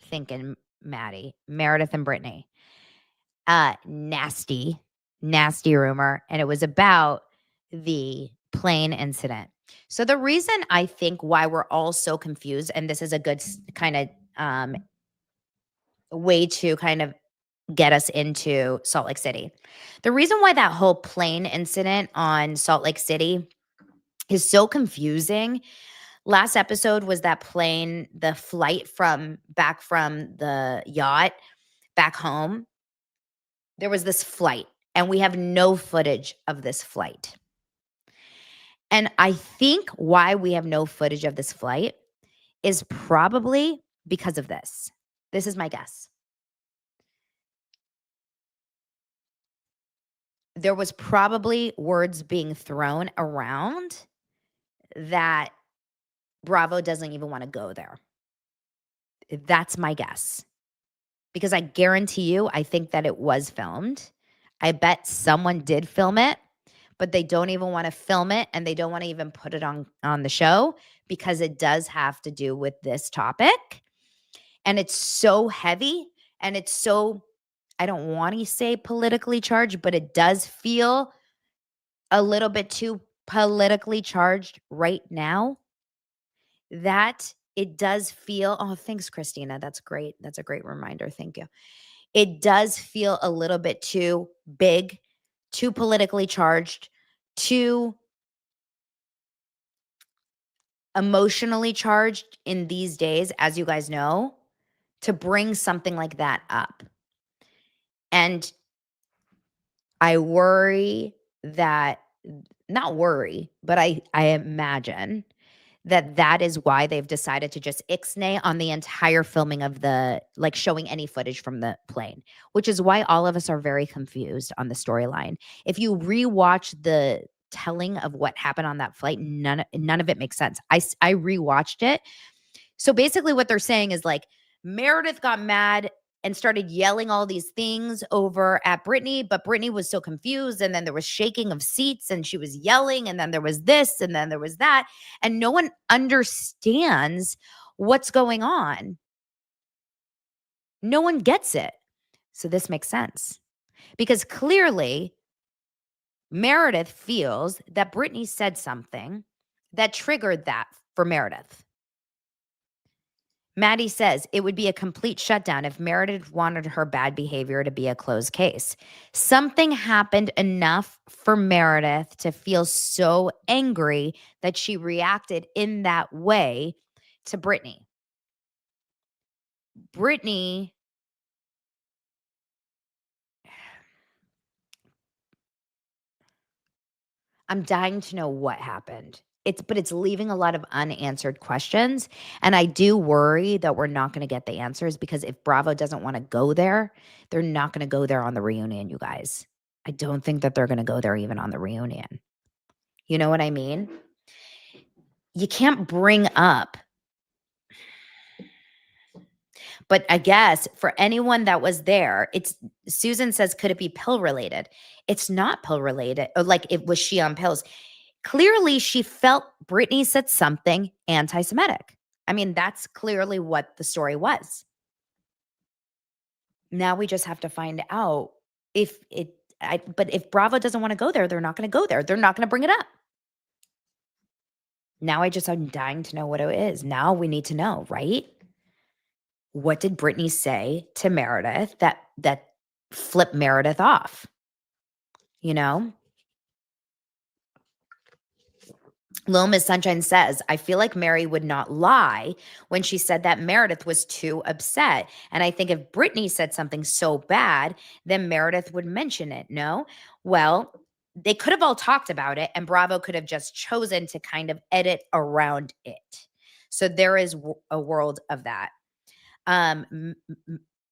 thinking, Maddie. Meredith and Brittany. Nasty rumor. And it was about the plane incident. So the reason I think why we're all so confused, and this is a good kind of way to kind of get us into Salt Lake City. The reason why that whole plane incident on Salt Lake City is so confusing. Last episode was that plane, the flight back from the yacht back home. There was this flight, and we have no footage of this flight. And I think why we have no footage of this flight is probably because of this. This is my guess. There was probably words being thrown around that Bravo doesn't even want to go there. That's my guess. Because I guarantee you, I think that it was filmed. I bet someone did film it, but they don't even want to film it and they don't want to even put it on the show because it does have to do with this topic. And it's so heavy and it's so, I don't want to say politically charged, but it does feel a little bit too politically charged right now. That it does feel, oh, thanks, Christina. That's great. That's a great reminder. Thank you. It does feel a little bit too big, too politically charged, too emotionally charged in these days, as you guys know, to bring something like that up. And I worry that, not worry, but I imagine that is why they've decided to just ixnay on the entire filming of showing any footage from the plane, which is why all of us are very confused on the storyline. If you rewatch the telling of what happened on that flight, none of it makes sense. I rewatched it. So basically what they're saying is like Meredith got mad and started yelling all these things over at Brittany, but Brittany was so confused. And then there was shaking of seats and she was yelling. And then there was this and then there was that. And no one understands what's going on. No one gets it. So this makes sense because clearly Meredith feels that Brittany said something that triggered that for Meredith. Maddie says it would be a complete shutdown if Meredith wanted her bad behavior to be a closed case. Something happened enough for Meredith to feel so angry that she reacted in that way to Brittany. Brittany, I'm dying to know what happened. But it's leaving a lot of unanswered questions. And I do worry that we're not going to get the answers because if Bravo doesn't want to go there, they're not going to go there on the reunion, you guys. I don't think that they're going to go there even on the reunion. You know what I mean? You can't bring up But I guess for anyone that was there, Susan says, could it be pill related? It's not pill related. Or like, was she on pills? Clearly, she felt Brittany said something anti-Semitic. I mean, that's clearly what the story was. Now we just have to find out but if Bravo doesn't want to go there, they're not going to go there. They're not going to bring it up. Now I'm dying to know what it is. Now we need to know, right? What did Brittany say to Meredith that flipped Meredith off? You know? Lomas Sunshine says, I feel like Mary would not lie when she said that Meredith was too upset. And I think if Brittany said something so bad, then Meredith would mention it. No? Well, they could have all talked about it and Bravo could have just chosen to kind of edit around it. So there is a world of that.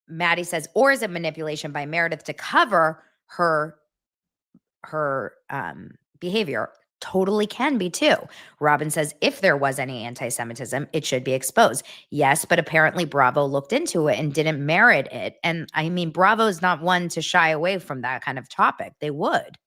Maddie says, or is it manipulation by Meredith to cover her behavior? Totally can be too. Robin says, if there was any anti-Semitism, it should be exposed. Yes, but apparently Bravo looked into it and didn't merit it. And I mean, Bravo is not one to shy away from that kind of topic. They would.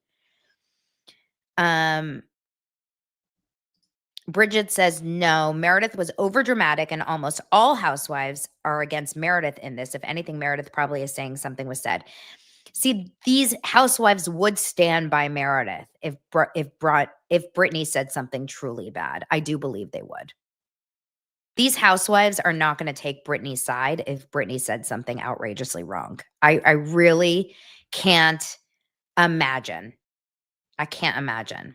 Bridget says, no, Meredith was overdramatic and almost all housewives are against Meredith in this. If anything, Meredith probably is saying something was said. See, these housewives would stand by Meredith if Brittany said something truly bad. I do believe they would. These housewives are not going to take Brittany's side if Brittany said something outrageously wrong. I really can't imagine. I can't imagine.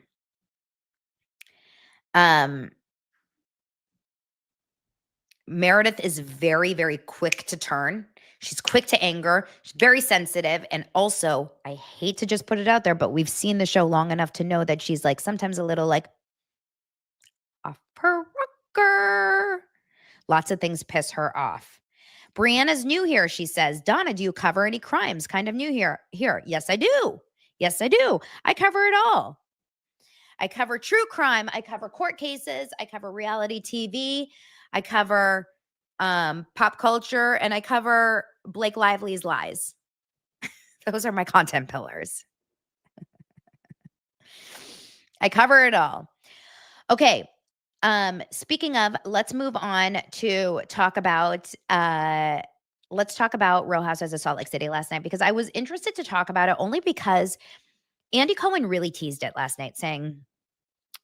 Meredith is very, very quick to turn. She's quick to anger. She's very sensitive. And also, I hate to just put it out there, but we've seen the show long enough to know that she's like sometimes a little like off her rocker. Lots of things piss her off. Brianna's new here, she says. Donna, do you cover any crimes? Kind of new here. Yes, I do. Yes, I do. I cover it all. I cover true crime. I cover court cases. I cover reality TV. I cover pop culture, and I cover Blake Lively's lies. Those are my content pillars. I cover it all. Okay. Speaking of, let's move on to talk about Real Housewives of Salt Lake City last night, because I was interested to talk about it only because Andy Cohen really teased it last night, saying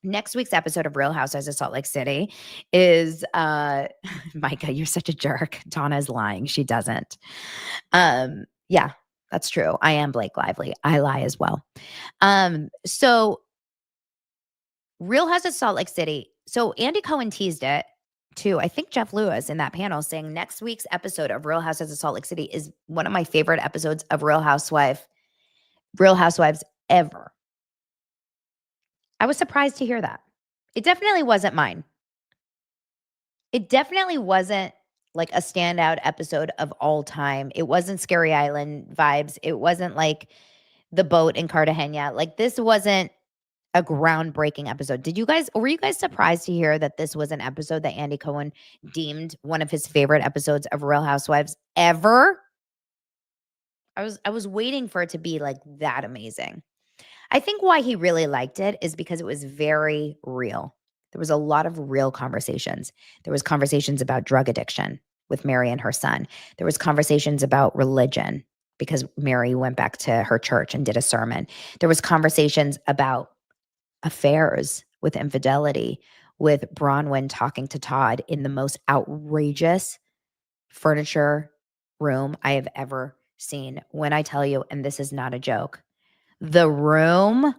next week's episode of Real Housewives of Salt Lake City is Micah, you're such a jerk. Donna is lying. She doesn't. Yeah, that's true. I am Blake Lively. I lie as well. So Real Housewives of Salt Lake City. So Andy Cohen teased it to, I think, Jeff Lewis in that panel, saying next week's episode of Real Housewives of Salt Lake City is one of my favorite episodes of Real Housewives ever. I was surprised to hear that. It definitely wasn't mine. It definitely wasn't like a standout episode of all time. It wasn't Scary Island vibes. It wasn't like The Boat in Cartagena. Like, this wasn't a groundbreaking episode. Were you guys surprised to hear that this was an episode that Andy Cohen deemed one of his favorite episodes of Real Housewives ever? I was waiting for it to be like that amazing. I think why he really liked it is because it was very real. There was a lot of real conversations. There was conversations about drug addiction with Mary and her son. There was conversations about religion because Mary went back to her church and did a sermon. There was conversations about affairs with infidelity, with Bronwyn talking to Todd in the most outrageous furniture room I have ever seen. When I tell you, and this is not a joke, the room,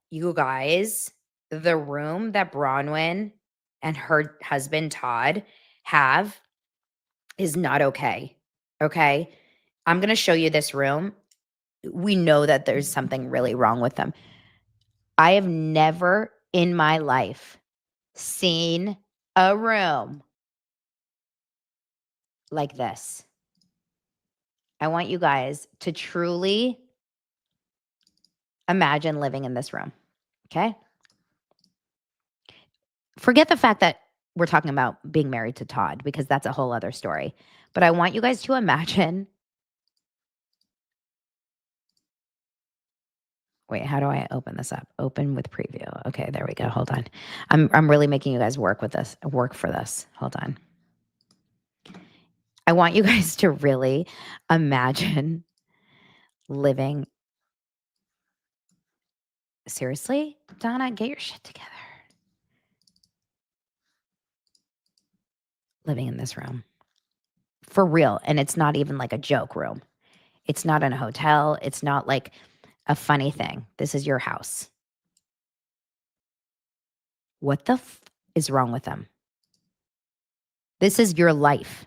you guys, the room that Bronwyn and her husband Todd have is not okay. Okay? I'm going to show you this room. We know that there's something really wrong with them. I have never in my life seen a room like this. I want you guys to truly imagine living in this room. Okay? Forget the fact that we're talking about being married to Todd, because that's a whole other story. But I want you guys to imagine. Wait, how do I open this up? Open with preview. Okay, there we go. Hold on. I'm really making you guys work for this. Hold on. I want you guys to really imagine living. Seriously, Donna, get your shit together. Living in this room. For real. And it's not even like a joke room. It's not in a hotel. It's not like a funny thing. This is your house. What the is wrong with them? This is your life.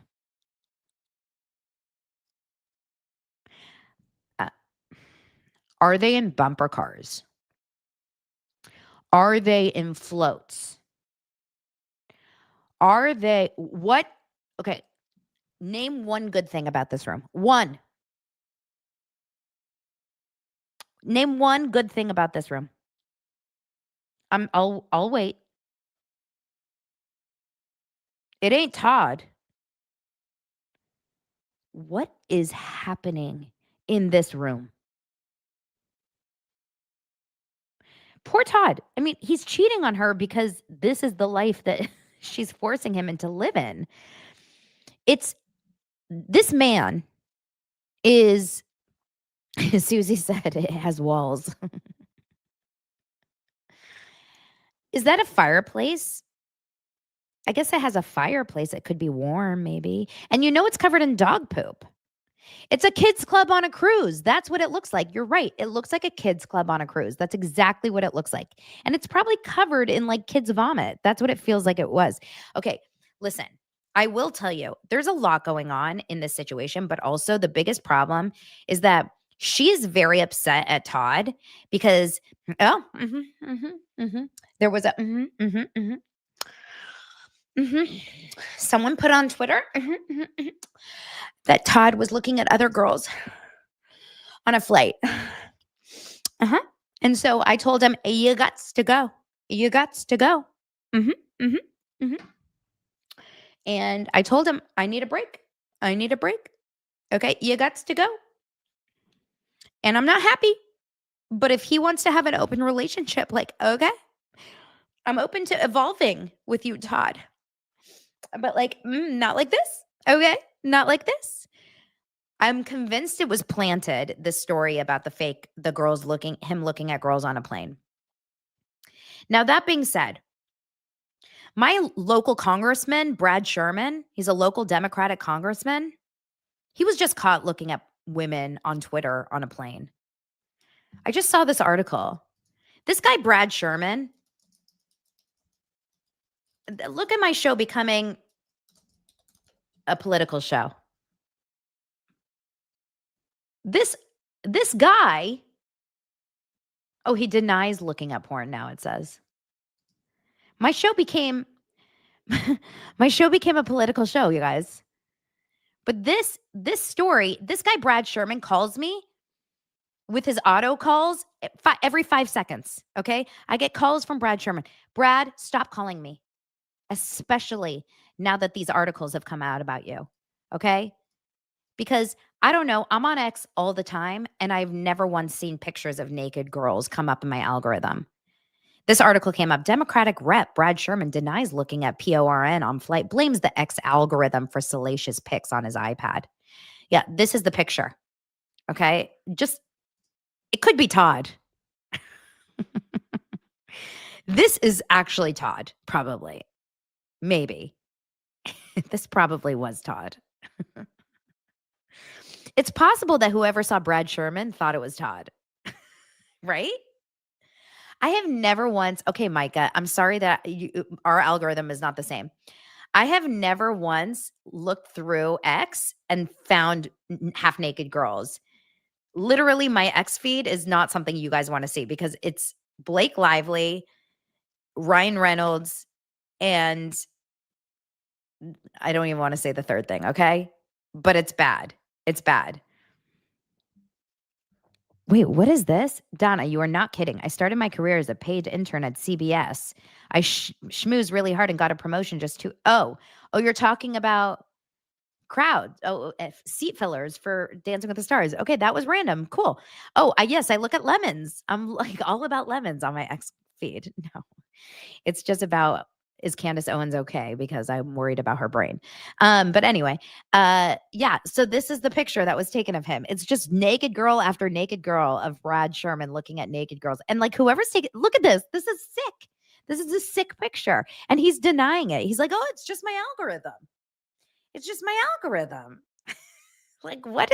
Are they in bumper cars? Are they in floats? Are they what? Okay. Name one good thing about this room. One. Name one good thing about this room. I'll wait. It ain't Todd. What is happening in this room? Poor Todd. I mean, he's cheating on her because this is the life that she's forcing him into live in. This man is, Susie said, it has walls. Is that a fireplace? I guess it has a fireplace. It could be warm, maybe. And you know it's covered in dog poop. It's a kids club on a cruise. That's what it looks like. You're right. It looks like a kids club on a cruise. That's exactly what it looks like. And it's probably covered in like kids' vomit. That's what it feels like it was. Okay, listen, I will tell you, there's a lot going on in this situation, but also the biggest problem is that she is very upset at Todd because, there was a, someone put on Twitter that Todd was looking at other girls on a flight. And so I told him, you gots to go. You gots to go. And I told him, I need a break. I need a break. Okay, you gots to go. And I'm not happy. But if he wants to have an open relationship, like, okay, I'm open to evolving with you, Todd. But like, not like this. Okay, not like this. I'm convinced it was planted, the story about the girls looking at girls on a plane. Now, that being said, my local congressman, Brad Sherman, he's a local Democratic congressman. He was just caught looking at women on Twitter on a plane. I just saw this article. This guy, Brad Sherman, look at my show becoming a political show. This guy, he denies looking at porn now, it says. My show became a political show, you guys. But this story, this guy, Brad Sherman, calls me with his auto calls every 5 seconds, okay? I get calls from Brad Sherman. Brad, stop calling me, especially now that these articles have come out about you, okay? Because I don't know, I'm on X all the time, and I've never once seen pictures of naked girls come up in my algorithm. This article came up. Democratic Rep Brad Sherman denies looking at PORN on flight, blames the X algorithm for salacious pics on his iPad. Yeah, this is the picture. Okay, it could be Todd. This is actually Todd, probably. Maybe. This probably was Todd. It's possible that whoever saw Brad Sherman thought it was Todd. Right? I have never once, okay, Micah, I'm sorry that our algorithm is not the same. I have never once looked through X and found half-naked girls. Literally, my X feed is not something you guys want to see because it's Blake Lively, Ryan Reynolds, and I don't even want to say the third thing, okay? But it's bad. It's bad. Wait, what is this? Donna, you are not kidding. I started my career as a paid intern at CBS. I schmoozed really hard and got a promotion just to, oh, you're talking about crowd. Oh, seat fillers for Dancing with the Stars. Okay, that was random. Cool. Oh, yes, I look at lemons. I'm like all about lemons on my X feed. No, it's just about, is Candace Owens okay? Because I'm worried about her brain. But anyway, yeah. So this is the picture that was taken of him. It's just naked girl after naked girl of Brad Sherman looking at naked girls. And like whoever's taking, look at this. This is sick. This is a sick picture. And he's denying it. He's like, oh, it's just my algorithm. It's just my algorithm. Like what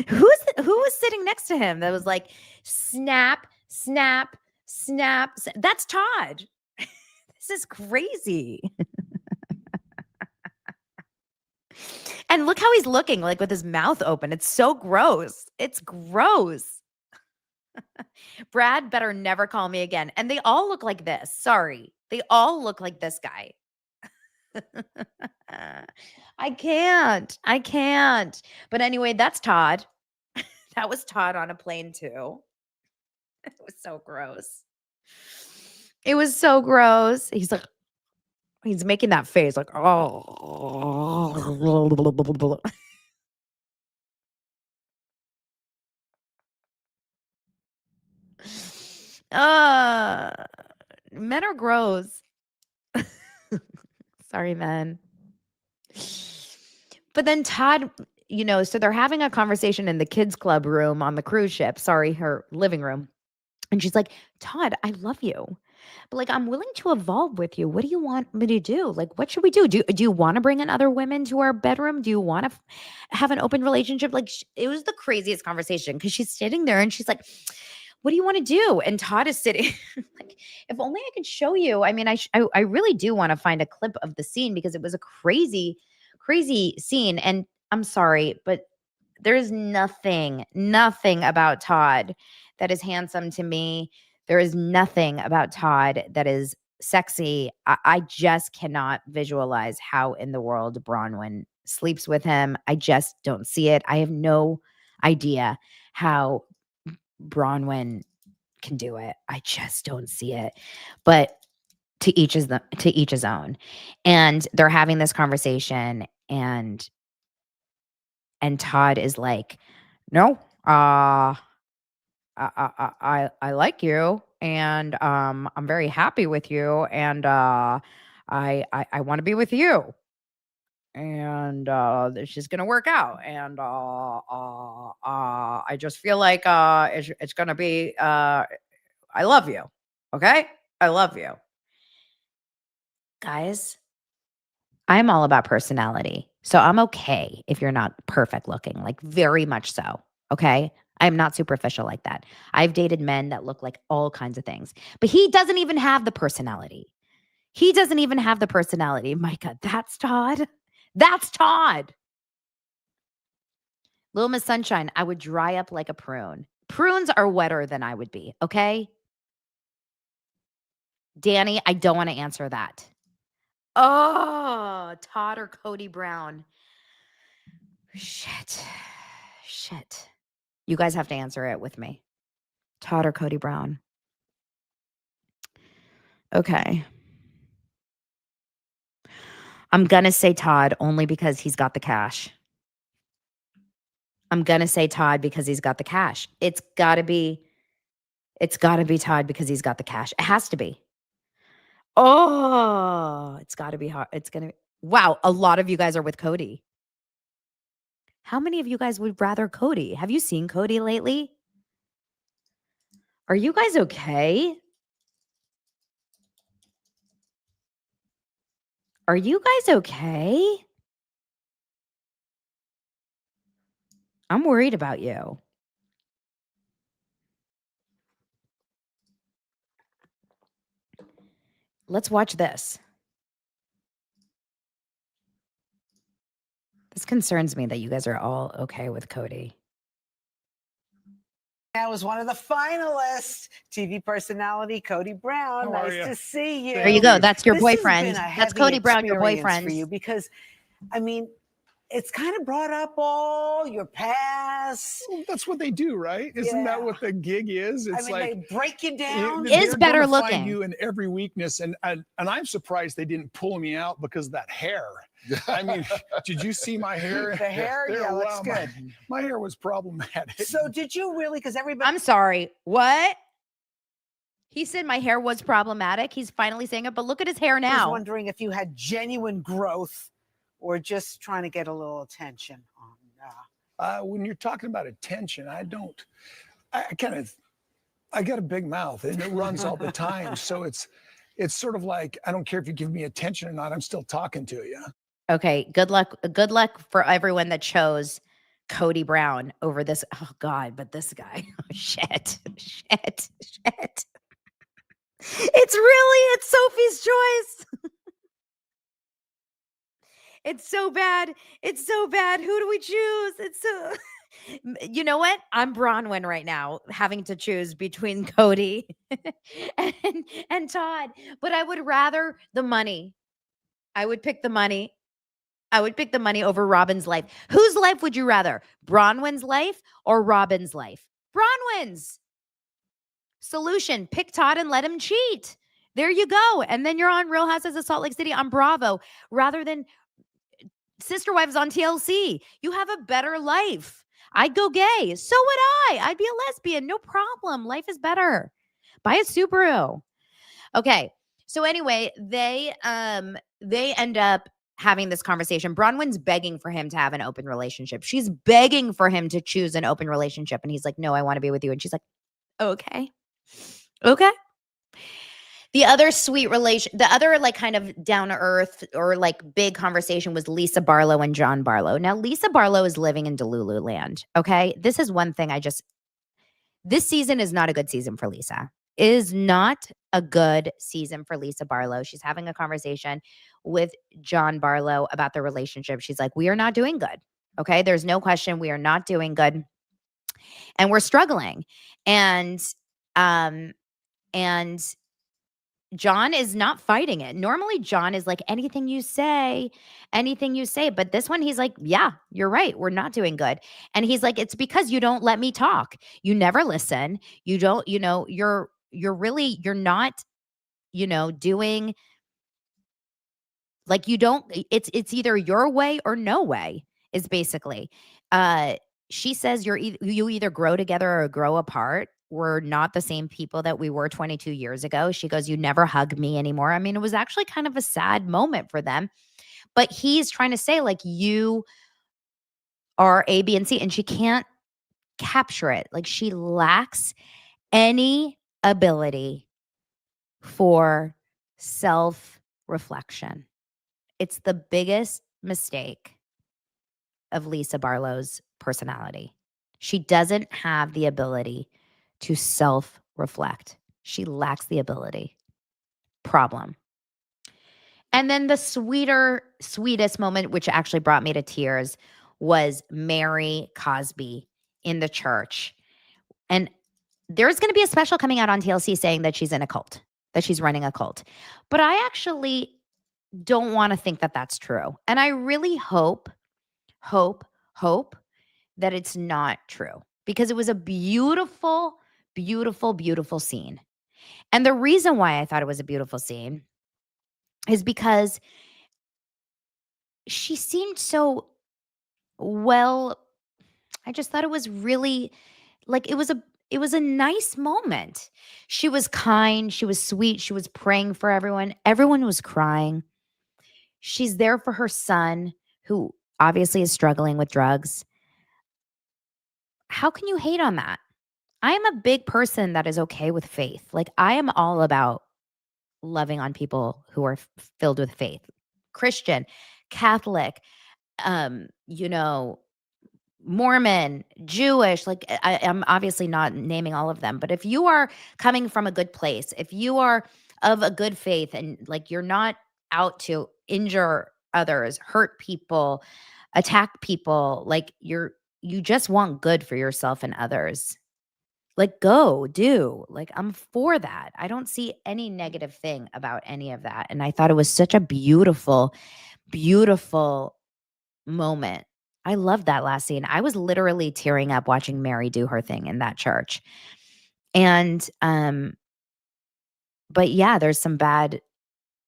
who was sitting next to him that was like, snap, snap, snap. That's Todd. This is crazy. And look how he's looking, like with his mouth open. It's so gross. It's gross. Brad better never call me again. And they all look like this. Sorry. They all look like this guy. I can't. But anyway, that's Todd. That was Todd on a plane too. It was so gross. It was so gross. He's like, he's making that face like, oh. Men are gross. Sorry, men. But then Todd, so they're having a conversation in the kids club room on the cruise ship. Sorry, her living room. And she's like, Todd, I love you. But like, I'm willing to evolve with you. What do you want me to do? Like, what should we do? Do you want to bring in other women to our bedroom? Do you want to have an open relationship? Like, it was the craziest conversation because she's sitting there and she's like, what do you want to do? And Todd is sitting like, if only I could show you. I mean, I really do want to find a clip of the scene because it was a crazy, crazy scene. And I'm sorry, but there's nothing about Todd that is handsome to me. There is nothing about Todd that is sexy. I just cannot visualize how in the world Bronwyn sleeps with him. I just don't see it. I have no idea how Bronwyn can do it. I just don't see it. But to each his own. And they're having this conversation and Todd is like, no, I like you, and I'm very happy with you, and I want to be with you, and this is gonna work out, and I just feel like it's gonna be I love you, okay? I love you, guys. I'm all about personality, so I'm okay if you're not perfect looking, like very much so. Okay. I'm not superficial like that. I've dated men that look like all kinds of things, but he doesn't even have the personality. Micah, that's Todd. That's Todd. Little Miss Sunshine, I would dry up like a prune. Prunes are wetter than I would be. Okay. Danny, I don't want to answer that. Oh, Todd or Cody Brown. Shit. You guys have to answer it with me. Todd or Cody Brown. Okay. I'm going to say Todd only because he's got the cash. I'm going to say Todd because he's got the cash. It's got to be Todd because he's got the cash. It has to be. Oh, it's got to be hard. It's going to be. Wow, a lot of you guys are with Cody. How many of you guys would rather Cody? Have you seen Cody lately? Are you guys okay? Are you guys okay? I'm worried about you. Let's watch this. This concerns me that you guys are all okay with Cody. That was one of the finalists, TV personality Cody Brown. How are Nice you? to see you. There you go. That's your This has boyfriend. been a That's heavy Cody Brown, your experience boyfriend. for you because, I mean, it's kind of brought up all your past. Well, that's what they do, right? Isn't that what the gig is? It's they break you down. Is they're better gonna looking. Find you in every weakness, and I'm surprised they didn't pull me out because of that hair. I mean, did you see my hair? The hair, There, yeah, looks wow, good. My hair was problematic. So did you really? Because everybody. I'm sorry. What? He said my hair was problematic. He's finally saying it, but look at his hair I was now. wondering if you had genuine growth or just trying to get a little attention on. When you're talking about attention, I got a big mouth and it runs all the time. So it's sort of like, I don't care if you give me attention or not, I'm still talking to you. Okay, good luck. Good luck for everyone that chose Cody Brown over this. Oh God, but this guy. Oh, shit. It's Sophie's choice. It's so bad. It's so bad. Who do we choose? It's so. You know what? I'm Bronwyn right now, having to choose between Cody and Todd. But I would rather the money. I would pick the money. I would pick the money over Robin's life. Whose life would you rather? Bronwyn's life or Robin's life? Bronwyn's. Solution, pick Todd and let him cheat. There you go. And then you're on Real Housewives of Salt Lake City on Bravo rather than Sister Wives on TLC. You have a better life. I'd go gay. So would I. I'd be a lesbian. No problem. Life is better. Buy a Subaru. Okay. So anyway, they end up having this conversation. Bronwyn's begging for him to have an open relationship. She's begging for him to choose an open relationship. And he's like, no, I want to be with you. And she's like, okay. The other like kind of down to earth or like big conversation was Lisa Barlow and John Barlow. Now, Lisa Barlow is living in Delulu land. Okay. This is one thing this season is not a good season for Lisa. It is not a good season for Lisa Barlow. She's having a conversation with John Barlow about the relationship. She's like, we are not doing good. Okay. There's no question. We are not doing good. And we're struggling. And John is not fighting it. Normally, John is like, anything you say. But this one, he's like, yeah, you're right. We're not doing good. And he's like, it's because you don't let me talk. You never listen. You don't, you're not, doing like, you don't, it's either your way or no way is basically, she says you either grow together or grow apart. We're not the same people that we were 22 years ago. She goes, you never hug me anymore. I mean, it was actually kind of a sad moment for them. But he's trying to say, like, you are A, B, and C. And she can't capture it. Like, she lacks any ability for self-reflection. It's the biggest mistake of Lisa Barlow's personality. She doesn't have the ability to self-reflect. She lacks the ability. Problem. And then the sweetest moment, which actually brought me to tears, was Mary Cosby in the church. And there's going to be a special coming out on TLC saying that she's in a cult, that she's running a cult. But I actually don't want to think that that's true. And I really hope that it's not true, because it was a beautiful, beautiful, beautiful scene. And the reason why I thought it was a beautiful scene is because she seemed so well. I just thought it was really like, it was a nice moment. She was kind. She was sweet. She was praying for everyone. Everyone was crying. She's there for her son, who obviously is struggling with drugs. How can you hate on that? I am a big person that is okay with faith. Like, I am all about loving on people who are filled with faith. Christian, Catholic, Mormon, Jewish. Like, I'm obviously not naming all of them, but if you are coming from a good place, if you are of a good faith and like you're not out to injure others, hurt people, attack people, like you just want good for yourself and others, like, go do. Like, I'm for that. I don't see any negative thing about any of that. And I thought it was such a beautiful, beautiful moment. I loved that last scene. I was literally tearing up watching Mary do her thing in that church. And but yeah, there's some bad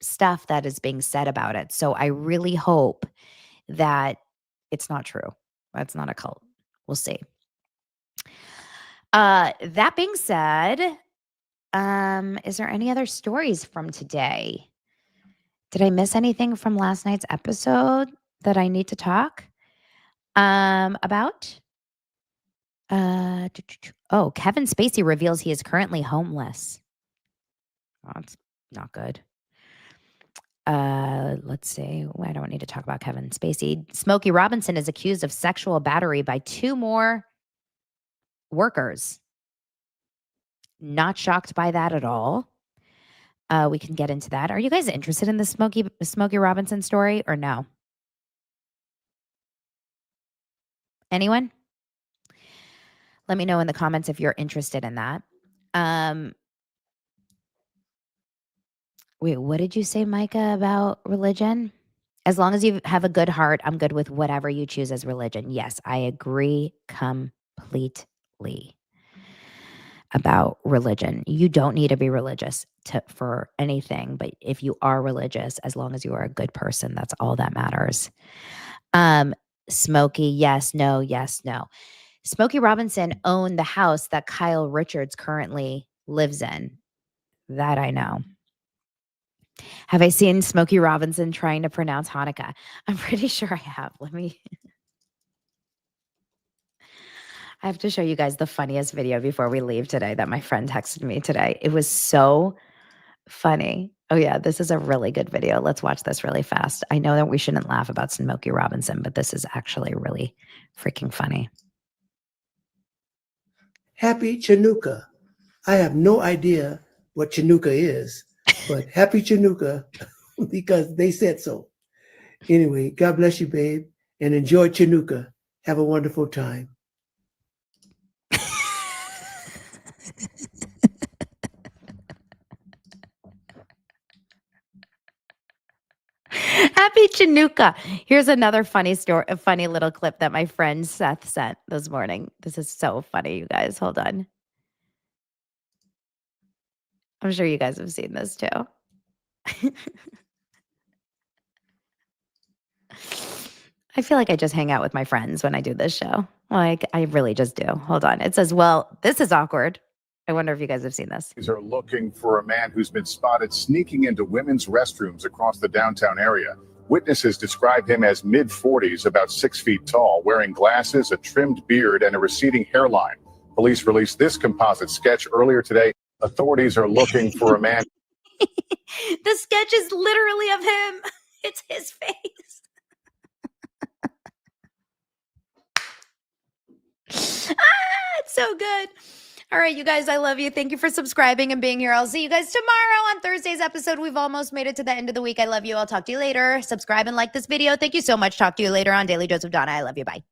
stuff that is being said about it. So I really hope that it's not true. That's not a cult. We'll see. That being said, is there any other stories from today? Did I miss anything from last night's episode that I need to talk about? Oh, Kevin Spacey reveals he is currently homeless. Oh, that's not good. Let's see. I don't need to talk about Kevin Spacey. Smokey Robinson is accused of sexual battery by 2 more workers. Not shocked by that at all. We can get into that. Are you guys interested in the Smokey Robinson story or no? Anyone? Let me know in the comments if you're interested in that. Wait, what did you say, Micah, about religion? As long as you have a good heart, I'm good with whatever you choose as religion. Yes, I agree completely about religion. You don't need to be religious for anything, but if you are religious, as long as you are a good person, that's all that matters. Smokey, yes, no, yes, no. Smokey Robinson owned the house that Kyle Richards currently lives in. That I know. Have I seen Smokey Robinson trying to pronounce Hanukkah? I'm pretty sure I have. I have to show you guys the funniest video before we leave today that my friend texted me today. It was so funny. Oh yeah, this is a really good video. Let's watch this really fast. I know that we shouldn't laugh about Smokey Robinson, but this is actually really freaking funny. Happy Chanukah. I have no idea what Chanukah is, but happy Chanukah because they said so. Anyway, God bless you, babe, and enjoy Chanukah. Have a wonderful time. Happy Chanukah. Here's another funny story, a funny little clip that my friend Seth sent this morning. This is so funny, you guys. Hold on. I'm sure you guys have seen this too. I feel like I just hang out with my friends when I do this show. Like, I really just do. Hold on. It says, well, this is awkward. I wonder if you guys have seen this. These are looking for a man who's been spotted sneaking into women's restrooms across the downtown area. Witnesses describe him as mid-40s, about 6 feet tall, wearing glasses, a trimmed beard, and a receding hairline. Police released this composite sketch earlier today. Authorities are looking for a man. The sketch is literally of him. It's his face. It's so good. All right, you guys, I love you. Thank you for subscribing and being here. I'll see you guys tomorrow on Thursday's episode. We've almost made it to the end of the week. I love you. I'll talk to you later. Subscribe and like this video. Thank you so much. Talk to you later on Daily Dose of Donna. I love you. Bye.